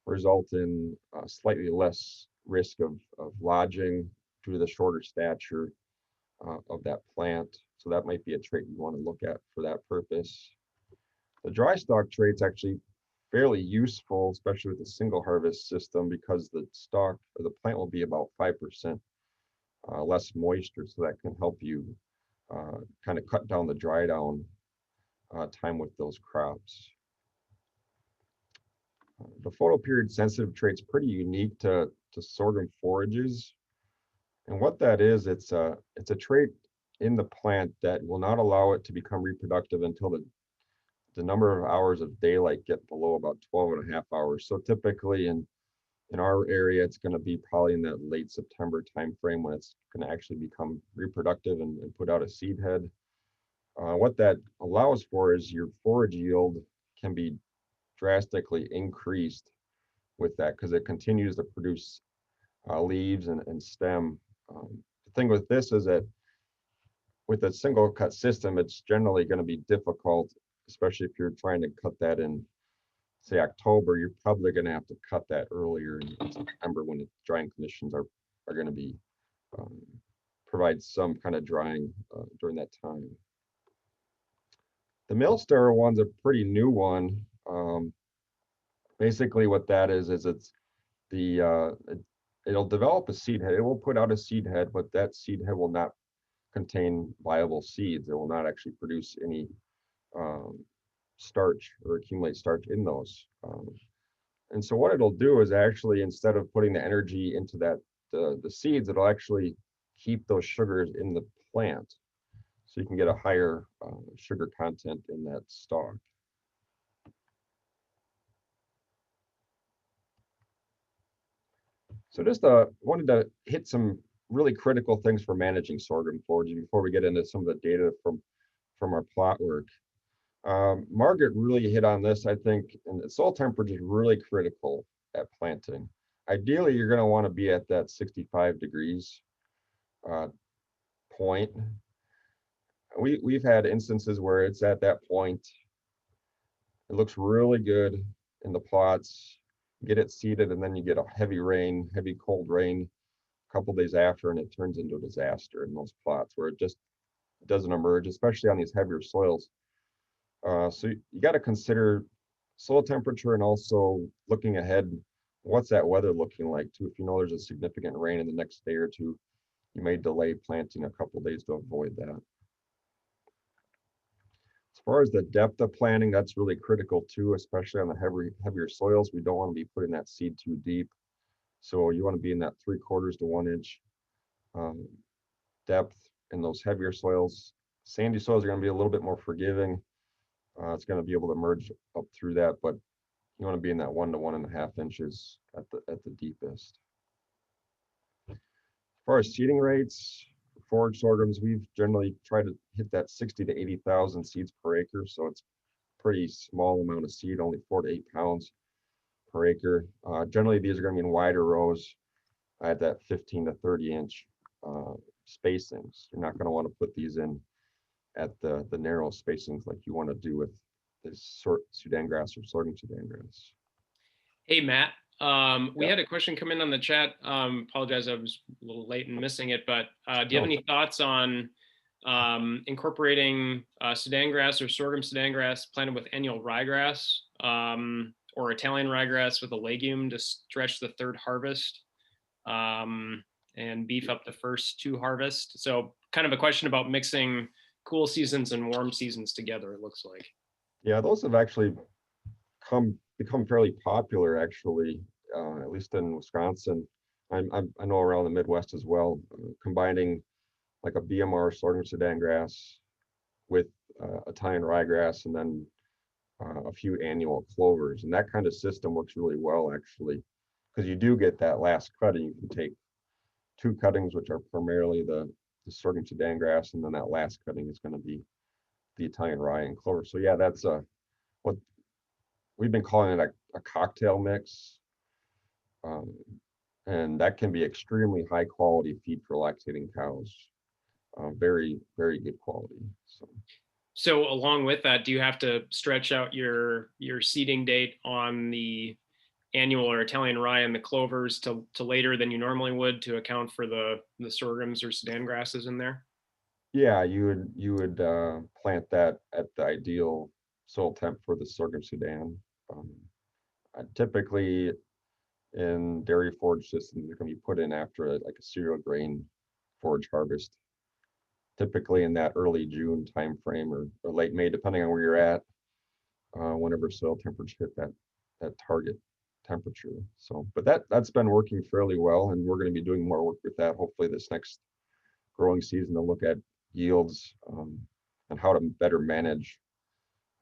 result in slightly less risk of lodging due to the shorter stature of that plant. So that might be a trait you want to look at for that purpose. The dry stalk trait's actually fairly useful, especially with a single harvest system, because the stalk or the plant will be about 5% less moisture, so that can help you kind of cut down the dry down time with those crops. The photoperiod sensitive trait's pretty unique to sorghum forages. And what that is, it's a trait in the plant that will not allow it to become reproductive until the number of hours of daylight get below about 12.5 hours. So typically in our area, it's going to be probably in that late September timeframe when it's going to actually become reproductive and put out a seed head. What that allows for is your forage yield can be drastically increased with that because it continues to produce leaves and stem. The thing with this is that with a single cut system, it's generally going to be difficult, especially if you're trying to cut that in, say, October. You're probably going to have to cut that earlier in September when the drying conditions are going to be provide some kind of drying during that time. The mill stirrer one's a pretty new one. Basically, what that is it's it'll develop a seed head. It will put out a seed head, but that seed head will not contain viable seeds. It will not actually produce any starch or accumulate starch in those. And so what it'll do is actually, instead of putting the energy into the seeds, it'll actually keep those sugars in the plant. So you can get a higher sugar content in that stalk. So just wanted to hit some really critical things for managing sorghum foraging before we get into some of the data from our plot work. Margaret really hit on this, I think, and soil temperature is really critical at planting. Ideally, you're going to want to be at that 65 degrees point. We've had instances where it's at that point. It looks really good in the plots. Get it seeded, and then you get a heavy cold rain a couple days after, and it turns into a disaster in those plots where it just doesn't emerge, especially on these heavier soils. So you got to consider soil temperature and also looking ahead. What's that weather looking like too? If you know there's a significant rain in the next day or two, you may delay planting a couple days to avoid that. As far as the depth of planting, that's really critical too, especially on the heavier soils. We don't want to be putting that seed too deep. So you want to be in that 3/4 to 1 inch depth in those heavier soils. Sandy soils are going to be a little bit more forgiving. It's going to be able to merge up through that, but you want to be in that 1 to 1.5 inches at the deepest. As far as seeding rates, forage sorghums, we've generally tried to hit that 60 to 80,000 seeds per acre. So it's a pretty small amount of seed, only 4 to 8 pounds per acre. Generally, these are going to be in wider rows at that 15 to 30 inch spacings. You're not going to want to put these in at the narrow spacings like you want to do with this Sudan grass or sorghum Sudan grass. Hey, Matt. We had a question come in on the chat. Apologize, I was a little late in missing it, but do you have any thoughts on incorporating Sudan grass or sorghum Sudan grass planted with annual ryegrass or Italian ryegrass with a legume to stretch the third harvest and beef up the first 2 harvests? So kind of a question about mixing cool seasons and warm seasons together, it looks like. Yeah, those have actually become fairly popular, actually, at least in Wisconsin. I know around the Midwest as well, combining like a BMR sorghum Sudan grass with Italian ryegrass and then a few annual clovers. And that kind of system works really well, actually, because you do get that last cutting. You can take 2 cuttings, which are primarily the sorghum Sudan grass, and then that last cutting is going to be the Italian rye and clover. So yeah, that's what we've been calling it a cocktail mix. And that can be extremely high quality feed for lactating cows. Very, very good quality. So along with that, do you have to stretch out your seeding date on the annual or Italian rye and the clovers to later than you normally would to account for the sorghums or Sudan grasses in there? Yeah, you would plant that at the ideal soil temp for the sorghum Sudan. Typically in dairy forage systems, they're going to be put in after like a cereal grain forage harvest. typically in that early June timeframe or late May, depending on where you're at, whenever soil temperatures hit that target temperature. So, but that's been working fairly well, and we're going to be doing more work with that hopefully this next growing season to look at yields and how to better manage,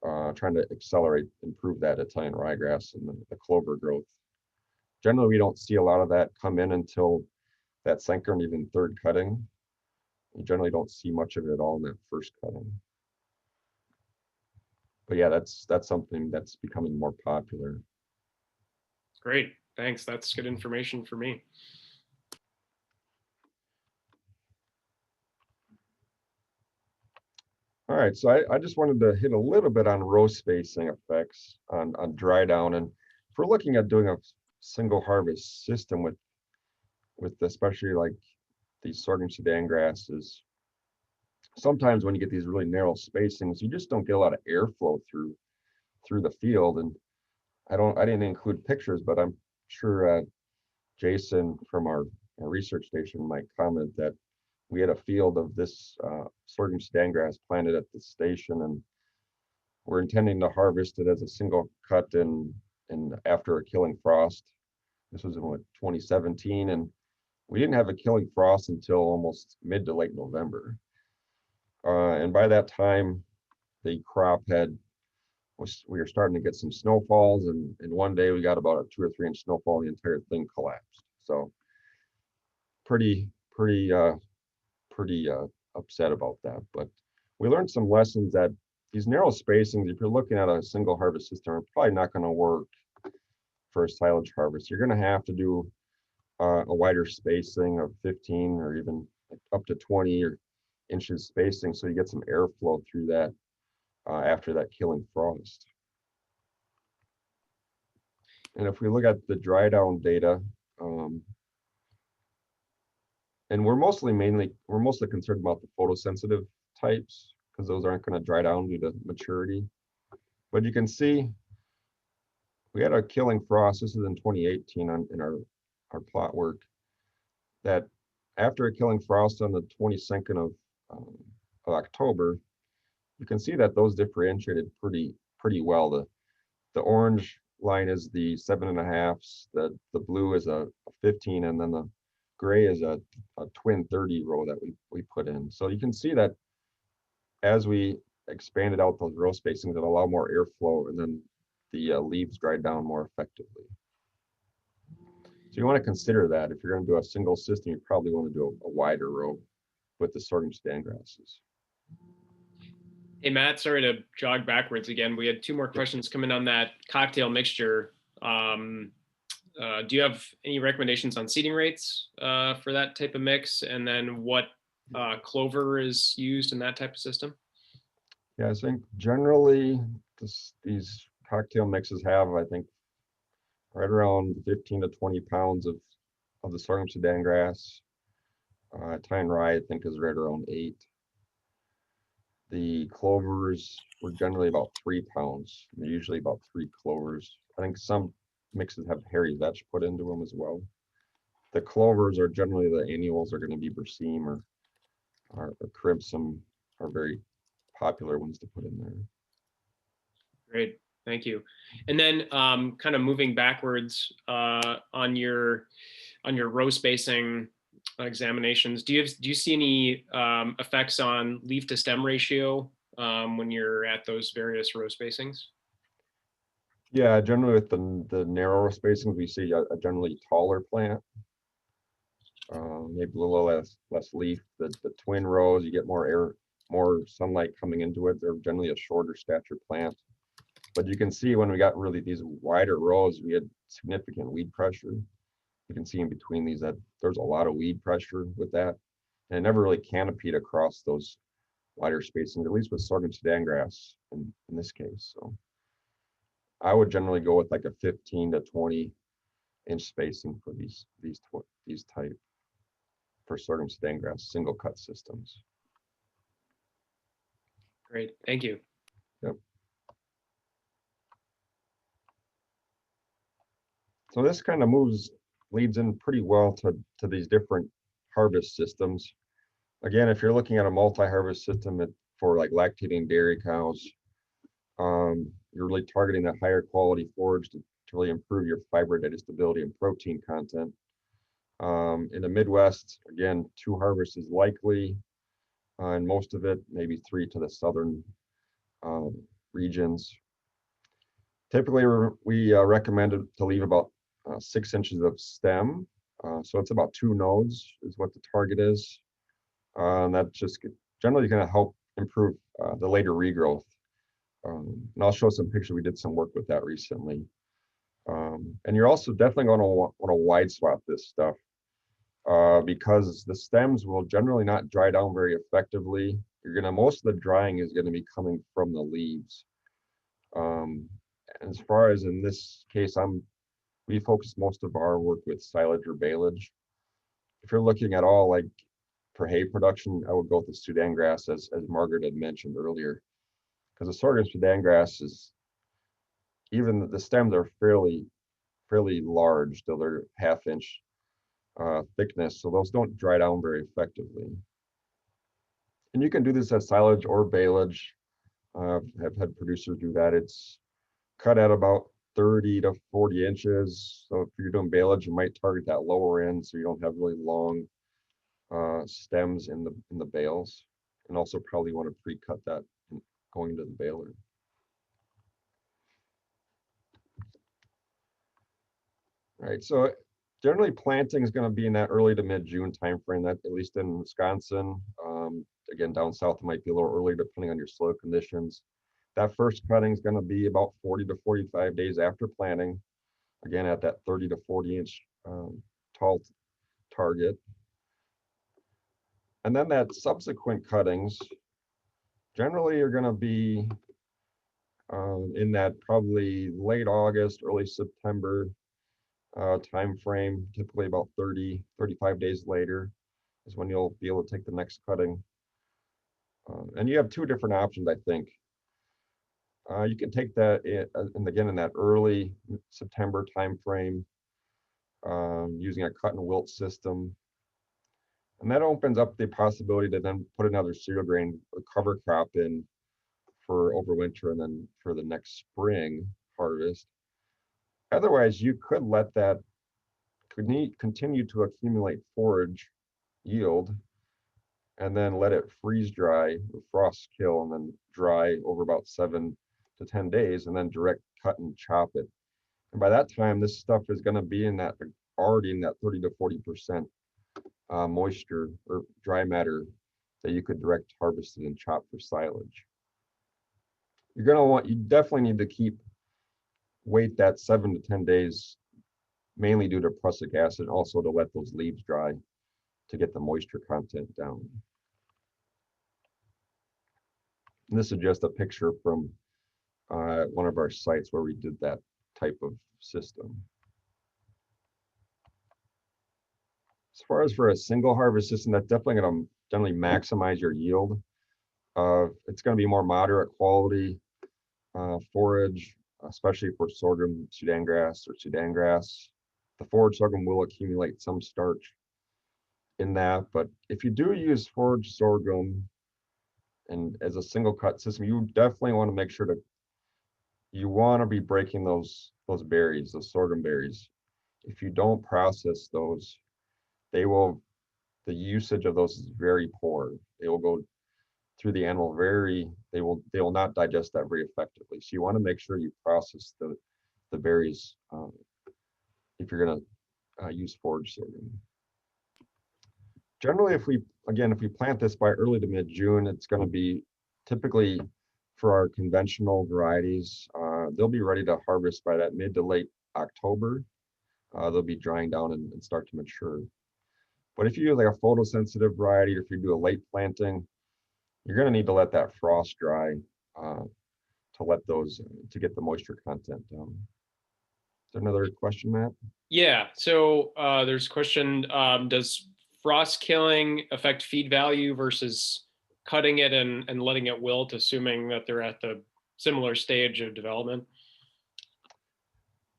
trying to accelerate, improve that Italian ryegrass and the clover growth. Generally, we don't see a lot of that come in until that second or even third cutting. You generally don't see much of it at all in that first cutting. But yeah, that's something that's becoming more popular. Great, thanks. That's good information for me. All right, so I just wanted to hit a little bit on row spacing effects on dry down. And if we're looking at doing a single harvest system with especially like these sorghum Sudan grasses, sometimes when you get these really narrow spacings, you just don't get a lot of airflow through the field. And I didn't include pictures, but I'm sure Jason from our research station might comment that we had a field of this sorghum Sudan grass planted at the station, and we're intending to harvest it as a single cut in after a killing frost. This was in 2017, and we didn't have a killing frost until almost mid to late November. And by that time, the crop we were starting to get some snowfalls, and one day we got about a 2 or 3 inch snowfall, and the entire thing collapsed. So pretty upset about that. But we learned some lessons that these narrow spacings, if you're looking at a single harvest system, are probably not going to work for a silage harvest. You're going to have to do a wider spacing of 15 or even up to 20 inches spacing, so you get some airflow through that after that killing frost. And if we look at the dry down data, and we're mostly concerned about the photosensitive types, because those aren't going to dry down due to maturity. But you can see we had a killing frost. This is in 2018 in our plot work, that after a killing frost on the 22nd of October, you can see that those differentiated pretty well. The orange line is the 7.5s, the blue is a 15, and then the gray is a twin 30 row that we put in. So you can see that as we expanded out those row spacings, that allow more airflow, and then the leaves dried down more effectively. So you want to consider that if you're going to do a single system, you probably want to do a wider row with the sorghum Sudan grasses. Hey, Matt, sorry to jog backwards again. We had 2 more questions coming on that cocktail mixture. Do you have any recommendations on seeding rates for that type of mix? And then what clover is used in that type of system? Yeah, I think generally these cocktail mixes have, I think, right around 15 to 20 pounds of the sorghum Sudan grass. Italian rye, I think, is right around 8. The clovers were generally about 3 pounds. They're usually about 3 clovers. I think some mixes have hairy vetch put into them as well. The clovers are generally, the annuals are going to be Berseem or Crimson, are very popular ones to put in there. Great, thank you. And then kind of moving backwards on your row spacing examinations, do you see any effects on leaf to stem ratio when you're at those various row spacings? Yeah, generally with the narrower spacings, we see a generally taller plant, maybe a little less leaf. The twin rows, you get more sunlight coming into it. They're generally a shorter stature plant. But you can see when we got really these wider rows, we had significant weed pressure. You can see in between these that there's a lot of weed pressure with that. And it never really canopied across those wider spacings, at least with sorghum Sudan grass in this case. So I would generally go with like a 15 to 20 inch spacing for these type for sorghum Sudan grass single cut systems. Great, thank you. Yep. So this kind of leads in pretty well to these different harvest systems. Again, if you're looking at a multi-harvest system for like lactating dairy cows, you're really targeting that higher quality forage to really improve your fiber digestibility and protein content. In the Midwest, again, 2 harvests is likely, and most of it, maybe 3 to the southern regions. Typically, we recommend to leave about 6 inches of stem. So it's about 2 nodes is what the target is. And that's just generally going to help improve the later regrowth. And I'll show some pictures. We did some work with that recently. And you're also definitely going to want to wide swap this stuff because the stems will generally not dry down very effectively. Most of the drying is going to be coming from the leaves. As far as in this case, we focus most of our work with silage or baleage. If you're looking at all like for hay production, I would go with the Sudan grass as Margaret had mentioned earlier, because the sorghum Sudan grass is, even the stems are fairly large, though they're half-inch thickness, so those don't dry down very effectively. And you can do this as silage or baleage. I've had producers do that. It's cut at about 30 to 40 inches. So if you're doing baleage, you might target that lower end so you don't have really long stems in the bales. And also probably want to pre-cut that going into the baler. Right, so generally planting is going to be in that early to mid-June timeframe, that at least in Wisconsin. Again, down south it might be a little early depending on your soil conditions. That first cutting is going to be about 40 to 45 days after planting, again at that 30 to 40 inch tall target. And then that subsequent cuttings generally are going to be in that probably late August, early September time frame. Typically about 35 days later is when you'll be able to take the next cutting. And you have 2 different options, I think. You can take that and again in that early September time frame using a cut and wilt system. And that opens up the possibility to then put another cereal grain or cover crop in for overwinter and then for the next spring harvest. Otherwise, you could let that continue to accumulate forage yield and then let it freeze dry or frost kill and then dry over about 7 to 10 days and then direct cut and chop it. And by that time, this stuff is going to be already in that 30 to 40% moisture or dry matter that you could direct harvest it and chop for silage. You definitely need to wait that 7 to 10 days, mainly due to prussic acid, also to let those leaves dry to get the moisture content down. And this is just a picture from one of our sites where we did that type of system. As far as for a single harvest system, that's definitely going to generally maximize your yield. It's going to be more moderate quality forage, especially for sorghum Sudan grass or Sudan grass. The forage sorghum will accumulate some starch in that, but if you do use forage sorghum and as a single cut system, you definitely want to make sure you want to be breaking those berries, those sorghum berries. If you don't process those, the usage of those is very poor. They will go through the animal they will not digest that very effectively. So you want to make sure you process the berries if you're going to use forage sorghum. Generally, if we plant this by early to mid-June, it's going to be typically for our conventional varieties, they'll be ready to harvest by that mid to late October. They'll be drying down and start to mature. But if you use like a photosensitive variety, or if you do a late planting, you're going to need to let that frost dry to get the moisture content down. Is there another question, Matt? Yeah, so there's a question, does frost killing affect feed value versus cutting it and letting it wilt, assuming that they're at the similar stage of development?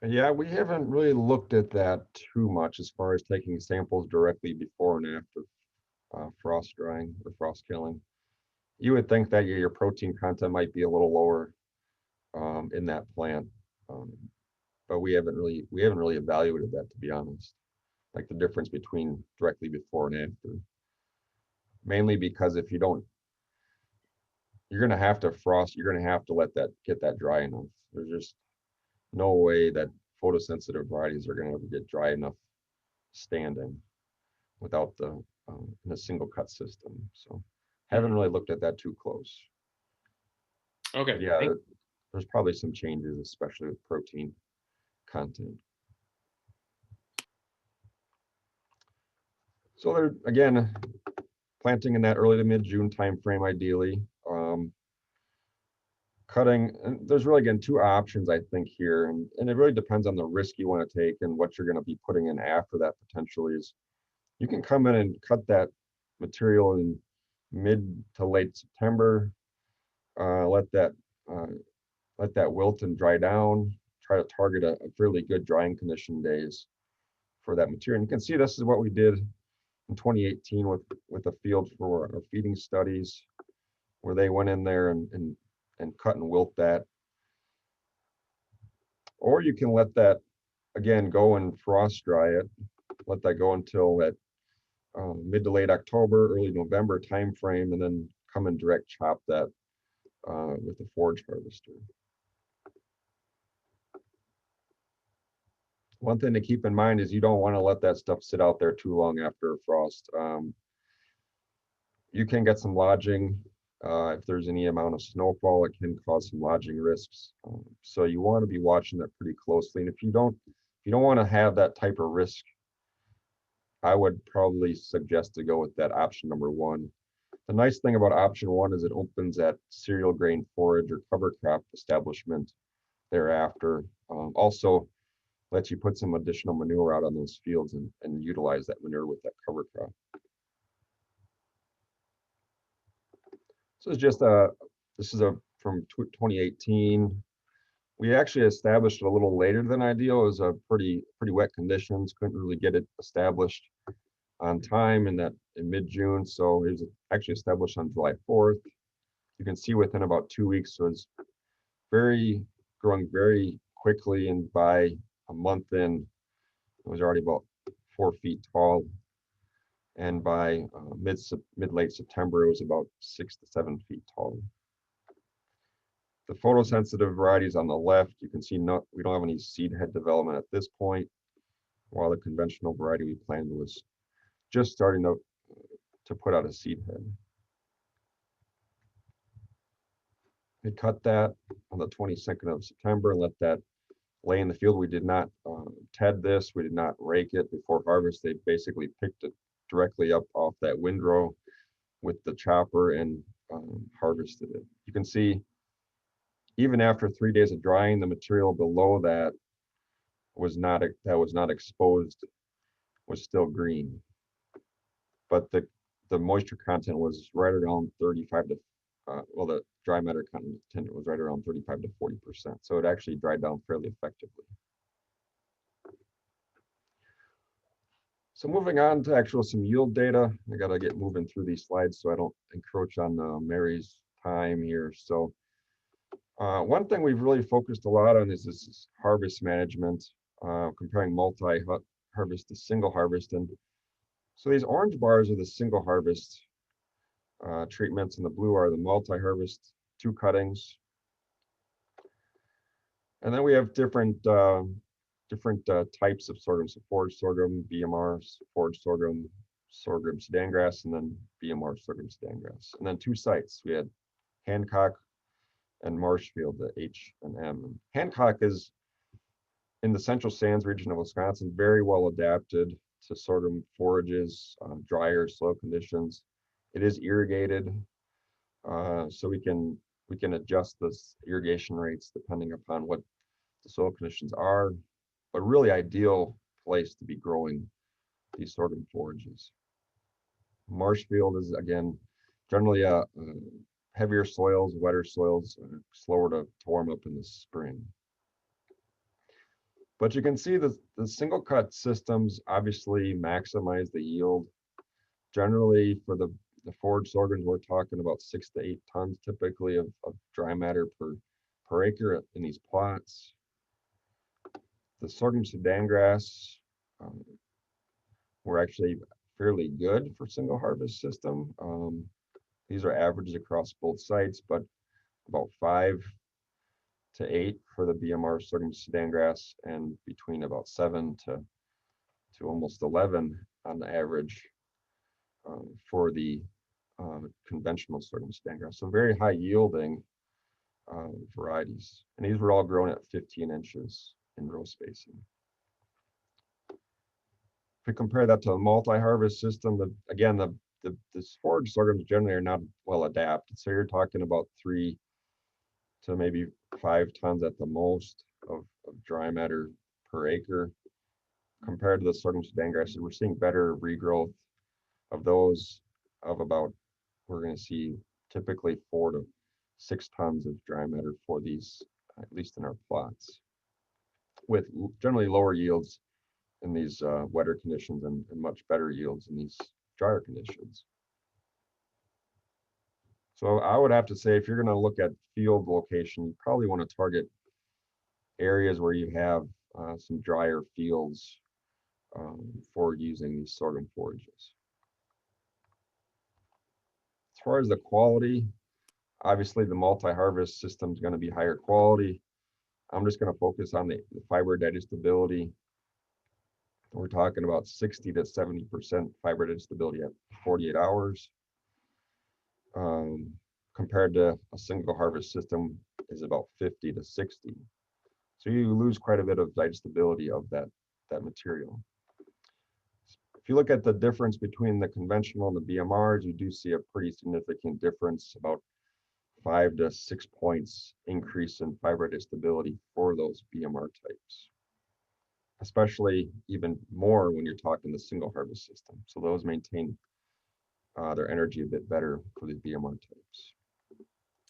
Yeah, we haven't really looked at that too much as far as taking samples directly before and after frost drying or frost killing. You would think that your protein content might be a little lower in that plant, but we haven't really evaluated that, to be honest. Like the difference between directly before and after. Mainly because if you don't, you're going to have to frost. You're going to have to let that get that dry enough. There's just no way that photosensitive varieties are going to ever get dry enough standing without the in a single cut system. So haven't really looked at that too close. Okay. But yeah, there's probably some changes, especially with protein content. So there again, planting in that early to mid-June timeframe, ideally. Cutting, and there's really, again, two options, I think, here, and it really depends on the risk you want to take and what you're going to be putting in after that potentially is. You can come in and cut that material in mid to late September, let that wilt and dry down, try to target a fairly good drying condition days for that material. And you can see this is what we did in 2018 with a field for our feeding studies, where they went in there and cut and wilt that. Or you can let that, again, go and frost dry it, let that go until that mid to late October, early November timeframe, and then come and direct chop that with a forage harvester. One thing to keep in mind is you don't want to let that stuff sit out there too long after a frost. You can get some lodging. If there's any amount of snowfall, it can cause some lodging risks. So you want to be watching that pretty closely. And if you don't want to have that type of risk, I would probably suggest to go with that option number one. The nice thing about option one is it opens that cereal grain forage or cover crop establishment thereafter. Also lets you put some additional manure out on those fields and utilize that manure with that cover crop. So it's just this is from 2018. We actually established it a little later than ideal. It was a pretty wet conditions. Couldn't really get it established on time in mid-June. So it was actually established on July 4th. You can see within about 2 weeks, so it's growing very quickly, and by a month in, it was already about 4 feet tall. And by mid-late September, it was about 6 to 7 feet tall. The photosensitive varieties on the left, you can see we don't have any seed head development at this point, while the conventional variety we planted was just starting to put out a seed head. We cut that on the 22nd of September and let that lay in the field. We did not ted this. We did not rake it before harvest. They basically picked it directly up off that windrow with the chopper and harvested it. You can see even after 3 days of drying, the material below that was not exposed was still green, but the moisture content was right around 35 to well, the dry matter content was right around 35 to 40%. So it actually dried down fairly effectively. So moving on to some yield data. I got to get moving through these slides so I don't encroach on Mary's time here. So one thing we've really focused a lot on is this harvest management, comparing multi-harvest to single harvest. And so these orange bars are the single harvest treatments, and the blue are the multi-harvest 2 cuttings. And then we have different types of sorghum, so forage sorghum, BMR, forage sorghum, sorghum Sudan grass, and then BMR sorghum Sudan grass. And then 2 sites. We had Hancock and Marshfield, the H and M. Hancock is in the central sands region of Wisconsin, very well adapted to sorghum forages, drier soil conditions. It is irrigated, so we can adjust the irrigation rates depending upon what the soil conditions are, but really ideal place to be growing these sorghum forages. Marshfield is, again, generally heavier soils, wetter soils, slower to warm up in the spring. But you can see the single cut systems obviously maximize the yield generally for the forage sorghums, we're talking about 6 to 8 tons typically of dry matter per acre in these plots. The sorghum Sudan grass, we're actually fairly good for single harvest system. These are averages across both sites, but about 5 to 8 for the BMR sorghum Sudan grass, and between about 7 to almost 11 on the average for the conventional sorghum Sudan grass. So very high yielding varieties. And these were all grown at 15 inches in row spacing. If we compare that to a multi-harvest system, the forage sorghums generally are not well adapted. So you're talking about 3 to maybe 5 tons at the most of dry matter per acre. Compared to the sorghum Sudan grasses, we're seeing better regrowth of those of about, we're going to see typically 4 to 6 tons of dry matter for these, at least in our plots, with generally lower yields in these wetter conditions and much better yields in these drier conditions. So I would have to say, if you're going to look at field location, you probably want to target areas where you have some drier fields for using these sorghum forages. As far as the quality, obviously the multi-harvest system is going to be higher quality. I'm just going to focus on the fiber digestibility. We're talking about 60 to 70% fiber digestibility at 48 hours. Compared to a single harvest system is about 50 to 60. So you lose quite a bit of digestibility of that material. If you look at the difference between the conventional and the BMRs, you do see a pretty significant difference, about 5 to 6 points increase in fiber digestibility for those BMR types, especially even more when you're talking the single harvest system. So those maintain their energy a bit better for the BMR types.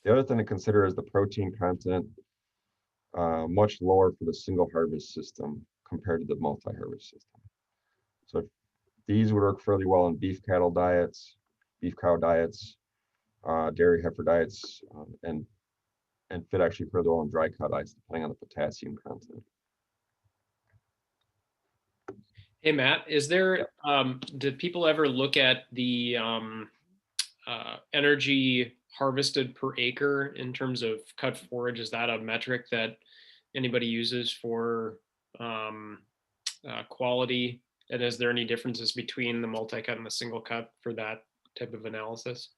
The other thing to consider is the protein content, much lower for the single harvest system compared to the multi-harvest system. So these would work fairly well in beef cattle diets, beef cow diets, dairy heifer diets, and fit actually fairly well in dry cow diets, depending on the potassium content. Hey, Matt, is there, did people ever look at the energy harvested per acre in terms of cut forage? Is that a metric that anybody uses for quality? And is there any differences between the multi-cut and the single cut for that type of analysis?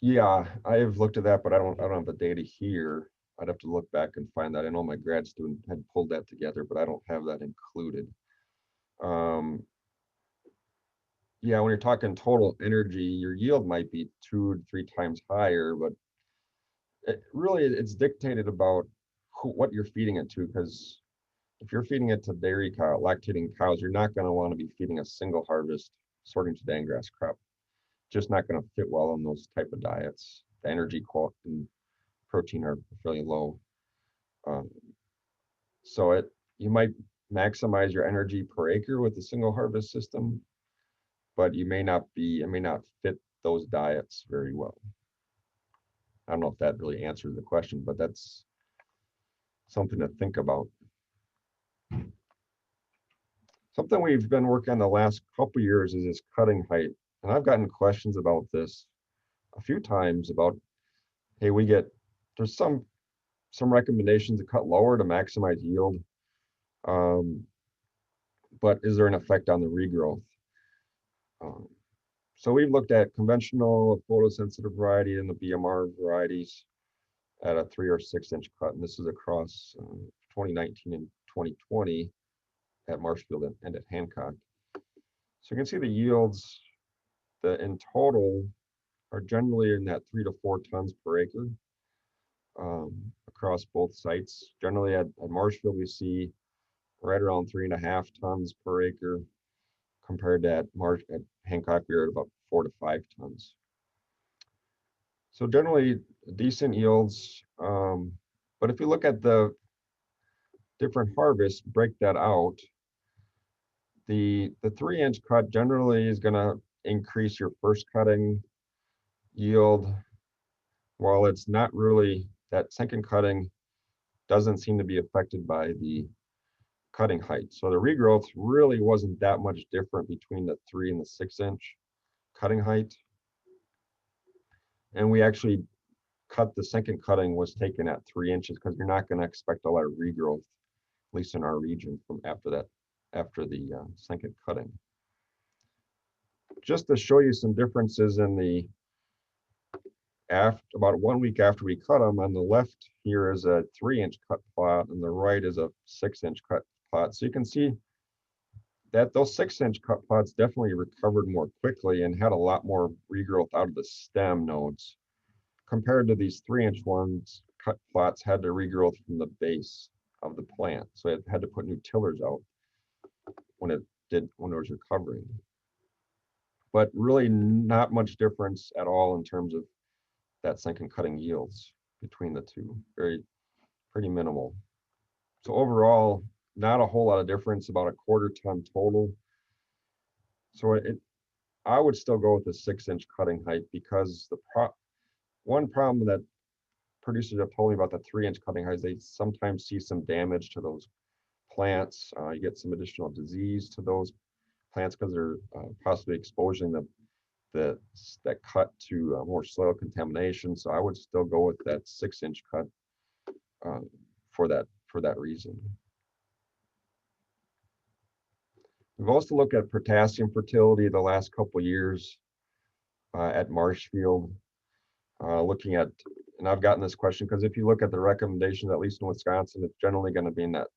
Yeah, I have looked at that, but I don't have the data here. I'd have to look back and find that. I know my grad student had pulled that together, but I don't have that included. Yeah, when you're talking total energy, your yield might be 2 to 3 times higher, but it's dictated about what you're feeding it to, because if you're feeding it to dairy cow, lactating cows, you're not going to want to be feeding a single harvest sorghum Sudan grass crop. Just not going to fit well on those type of diets. The energy quality and protein are fairly low. So you might maximize your energy per acre with a single harvest system, but it may not fit those diets very well. I don't know if that really answers the question, but that's something to think about. Something we've been working on the last couple of years is this cutting height. And I've gotten questions about this a few times about, hey, there's some recommendations to cut lower to maximize yield. But is there an effect on the regrowth? So we've looked at conventional photosensitive variety and the BMR varieties at a 3 or 6 inch cut. And this is across 2019 and 2020 at Marshfield and at Hancock. So you can see the yields in total are generally in that 3 to 4 tons per acre across both sites. Generally at Marshfield, we see right around 3.5 tons per acre, compared to at Hancock, we were at about 4 to 5 tons. So generally decent yields. But if you look at the different harvests, break that out, the 3-inch cut generally is going to increase your first cutting yield, while it's not really, that second cutting doesn't seem to be affected by the cutting height. So the regrowth really wasn't that much different between the 3 and the 6-inch cutting height. And we actually cut, the second cutting was taken at 3 inches because you're not going to expect a lot of regrowth, at least in our region, from after that, after the second cutting. Just to show you some differences in the, about 1 week after we cut them, on the left here is a 3-inch cut plot and the right is a 6-inch cut plot. So you can see that those 6-inch cut plots definitely recovered more quickly and had a lot more regrowth out of the stem nodes compared to these 3-inch ones. Cut plots had to regrowth from the base of the plant, so it had to put new tillers out when it was recovering. But really not much difference at all in terms of that second cutting yields between the two. Pretty minimal. So overall, not a whole lot of difference, about a 1/4 ton total. So I would still go with the 6-inch cutting height, because one problem that producers have told me about the 3-inch cutting height is they sometimes see some damage to those plants. You get some additional disease to those plants because they're possibly exposing that cut to more soil contamination. So I would still go with that 6-inch cut for that reason. We've also looked at potassium fertility the last couple of years at Marshfield, looking at, and I've gotten this question because if you look at the recommendations, at least in Wisconsin, it's generally going to be in that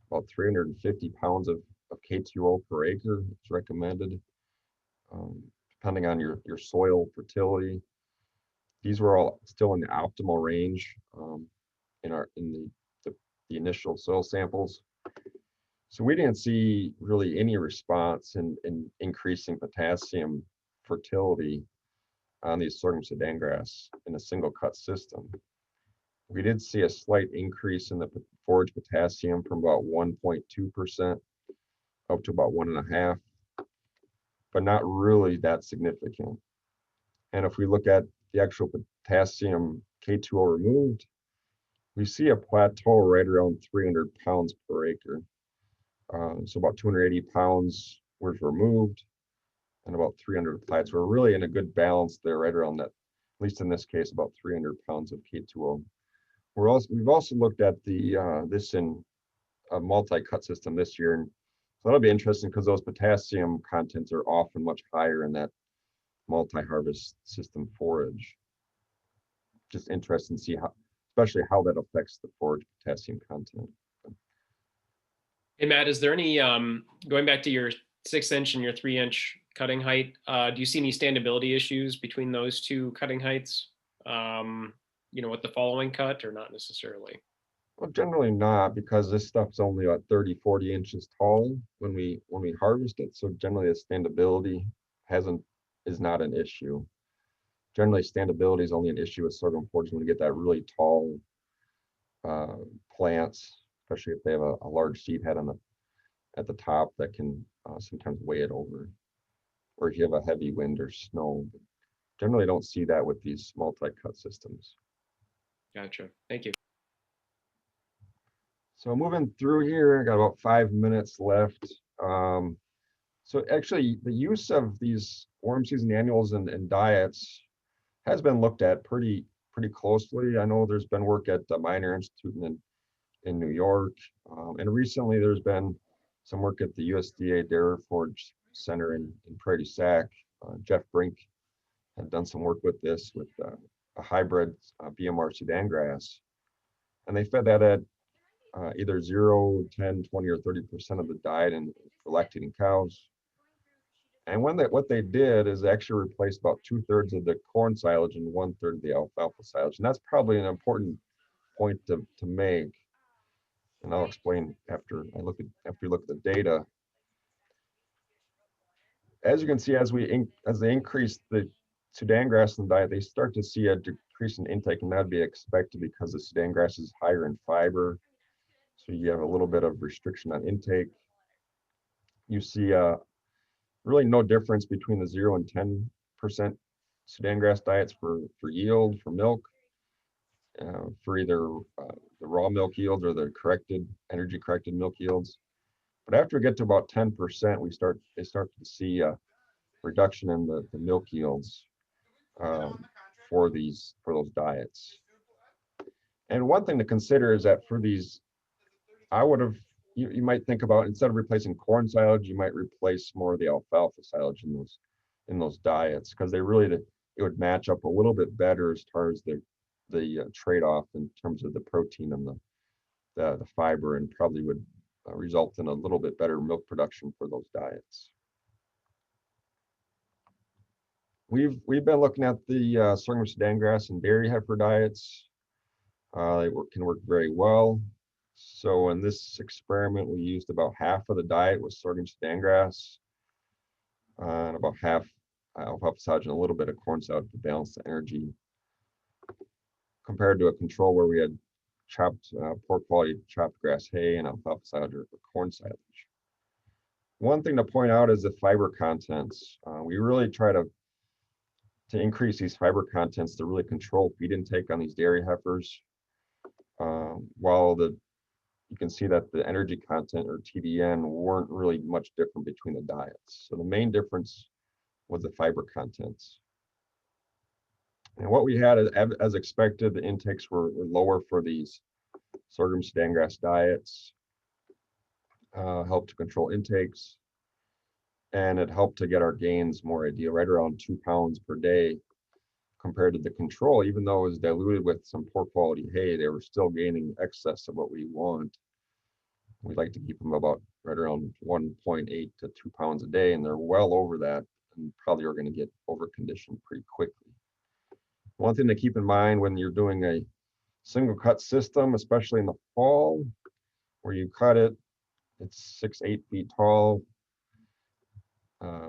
about 350 pounds of K2O per acre. It's recommended, depending on your soil fertility. These were all still in the optimal range in the initial soil samples. So we didn't see really any response in increasing potassium fertility on these sorghum Sudan grass in a single cut system. We did see a slight increase in the forage potassium from about 1.2% up to about 1.5%, but not really that significant. And if we look at the actual potassium K2O removed, we see a plateau right around 300 pounds per acre. So about 280 pounds was removed and about 300 applied. So we're really in a good balance there, right around that, at least in this case, about 300 pounds of K2O. We've also looked at this in a multi-cut system this year, and so that'll be interesting because those potassium contents are often much higher in that multi-harvest system forage. Just interesting to see especially how that affects the forage potassium content. Hey, Matt, is there any, going back to your 6-inch and your 3-inch cutting height, do you see any standability issues between those two cutting heights, with the following cut, or not necessarily? Well, generally not, because this stuff's only about 30, 40 inches tall when we harvest it. So generally the standability is not an issue. Generally standability is only an issue with sorghum forage when we get that really tall plants, especially if they have a large seed head at the top that can sometimes weigh it over, or if you have a heavy wind or snow. But generally don't see that with these multi-cut systems. Gotcha. Thank you. So moving through here, I got about 5 minutes left. So actually the use of these warm season annuals and diets has been looked at pretty closely. I know there's been work at the Minor Institute in New York, and recently there's been some work at the USDA Dairy Forage Center in Prairie du Sac. Jeff Brink had done some work with this, with a hybrid BMR Sudan grass, and they fed that at either 0, 10, 20, or 30% of the diet and for lactating cows. And what they did is actually replace about 2/3 of the corn silage and 1/3 of the alfalfa silage. And that's probably an important point to make. And I'll explain after we look at the data. As you can see, as they increase the Sudan grass in the diet, they start to see a decrease in intake, and that'd be expected because the Sudan grass is higher in fiber. So you have a little bit of restriction on intake. you see really no difference between the 0 and 10% Sudan grass diets for yield, for milk, for either the raw milk yields or the energy corrected milk yields. But after we get to about 10%, they start to see a reduction in the milk yields for those diets. And one thing to consider is that for these, you might think about, instead of replacing corn silage, you might replace more of the alfalfa silage in those diets, because it would match up a little bit better as far as the trade-off in terms of the protein and the fiber, and probably would result in a little bit better milk production for those diets. We've been looking at the sorghum Sudan grass and dairy heifer diets. They can work very well. So in this experiment, we used about half of the diet with sorghum Sudan grass, and about half alfalfa silage and a little bit of corn silage to balance the energy, compared to a control where we had poor quality chopped grass hay and alfalfa silage or corn silage. One thing to point out is the fiber contents. We really try to increase these fiber contents to really control feed intake on these dairy heifers, while you can see that the energy content, or TDN, weren't really much different between the diets. So the main difference was the fiber contents. And what we had, as expected, the intakes were lower for these sorghum Sudan grass diets. Helped to control intakes, and it helped to get our gains more ideal, right around 2 pounds per day, compared to the control. Even though it was diluted with some poor quality hay, they were still gaining excess of what we want. We'd like to keep them about right around 1.8 to 2 pounds a day, and they're well over that, and probably are going to get over-conditioned pretty quickly. One thing to keep in mind when you're doing a single cut system, especially in the fall, where you cut it, it's 6-8 feet tall,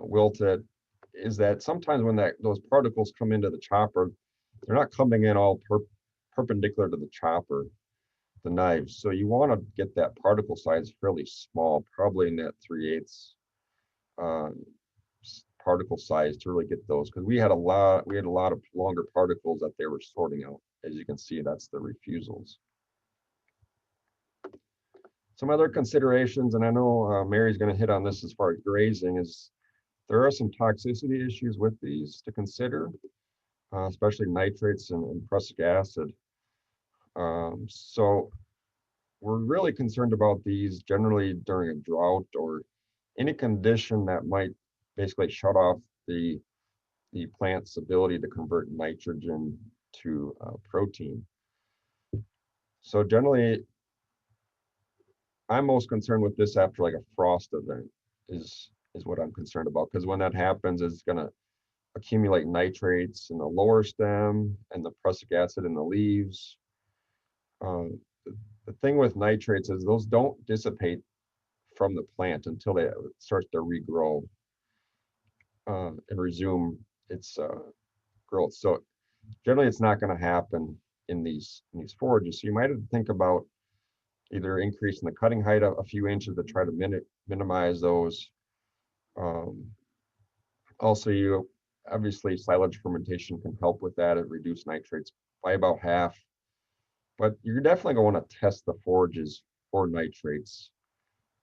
wilted, is that sometimes when those particles come into the chopper, they're not coming in all perpendicular to the chopper, the knives. So you want to get that particle size fairly small, probably in that 3/8 particle size, to really get those, because we had a lot of longer particles that they were sorting out. As you can see, that's the refusals. Some other considerations, and I know Mary's going to hit on this as far as grazing, is there are some toxicity issues with these to consider, especially nitrates and prussic acid. So we're really concerned about these generally during a drought or any condition that might basically shut off the plant's ability to convert nitrogen to protein. So generally, I'm most concerned with this after like a frost event is what I'm concerned about, because when that happens, it's going to accumulate nitrates in the lower stem and the prussic acid in the leaves. The thing with nitrates is those don't dissipate from the plant until it starts to regrow and resume its growth. So generally, it's not going to happen in these forages. So you might have to think about either increasing the cutting height a few inches to try to minimize those. Also, obviously silage fermentation can help with that and reduce nitrates by about half. But you're definitely going to want to test the forages for nitrates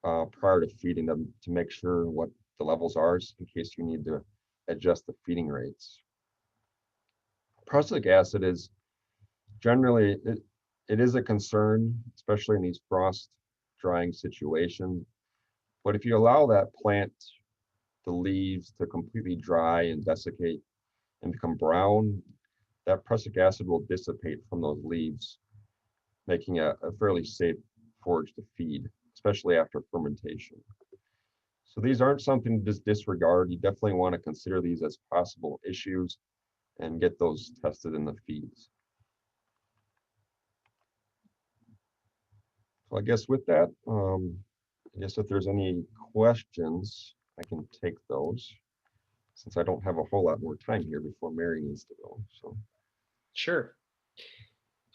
prior to feeding them to make sure what the levels are, in case you need to adjust the feeding rates. Prussic acid is generally, it is a concern, especially in these frost drying situations. But if you allow that plant, the leaves, to completely dry and desiccate and become brown, that prussic acid will dissipate from those leaves, making a fairly safe forage to feed, especially after fermentation. So these aren't something to just disregard. You definitely want to consider these as possible issues and get those tested in the feeds. So I guess with that, I guess if there's any questions, I can take those, since I don't have a whole lot more time here before Mary needs to go. So Sure.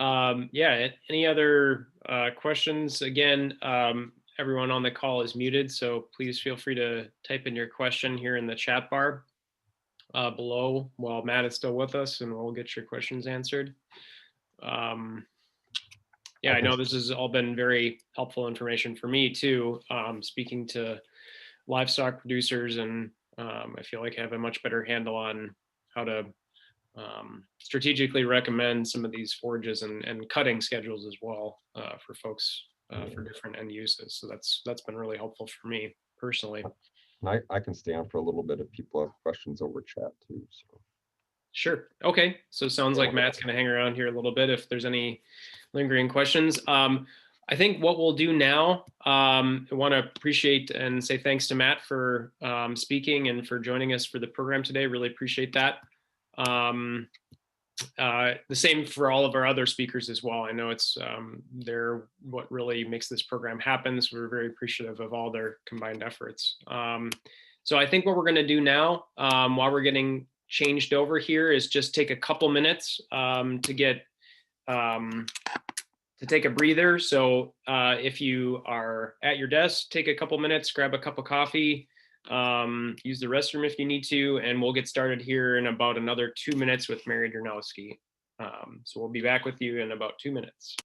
Yeah, any other questions? Again, everyone on the call is muted, so please feel free to type in your question here in the chat bar below while Matt is still with us, and we'll get your questions answered. Yeah, I know this has all been very helpful information for me too, speaking to livestock producers, and I feel like I have a much better handle on how to strategically recommend some of these forages and cutting schedules as well for folks for different end uses. So that's been really helpful for me personally. And I can stay on for a little bit if people have questions over chat too. So. Sure. Okay. So sounds like Matt's going to hang around here a little bit if there's any lingering questions. I think what we'll do now, I want to appreciate and say thanks to Matt for speaking and for joining us for the program today. Really appreciate that. The same for all of our other speakers as well. I know it's they're what really makes this program happen. So we're very appreciative of all their combined efforts. So I think what we're going to do now, while we're getting changed over here, is just take a couple minutes to get to take a breather. So if you are at your desk, take a couple minutes, grab a cup of coffee, use the restroom if you need to, and we'll get started here in about another 2 minutes with Mary Dernowski. So we'll be back with you in about 2 minutes.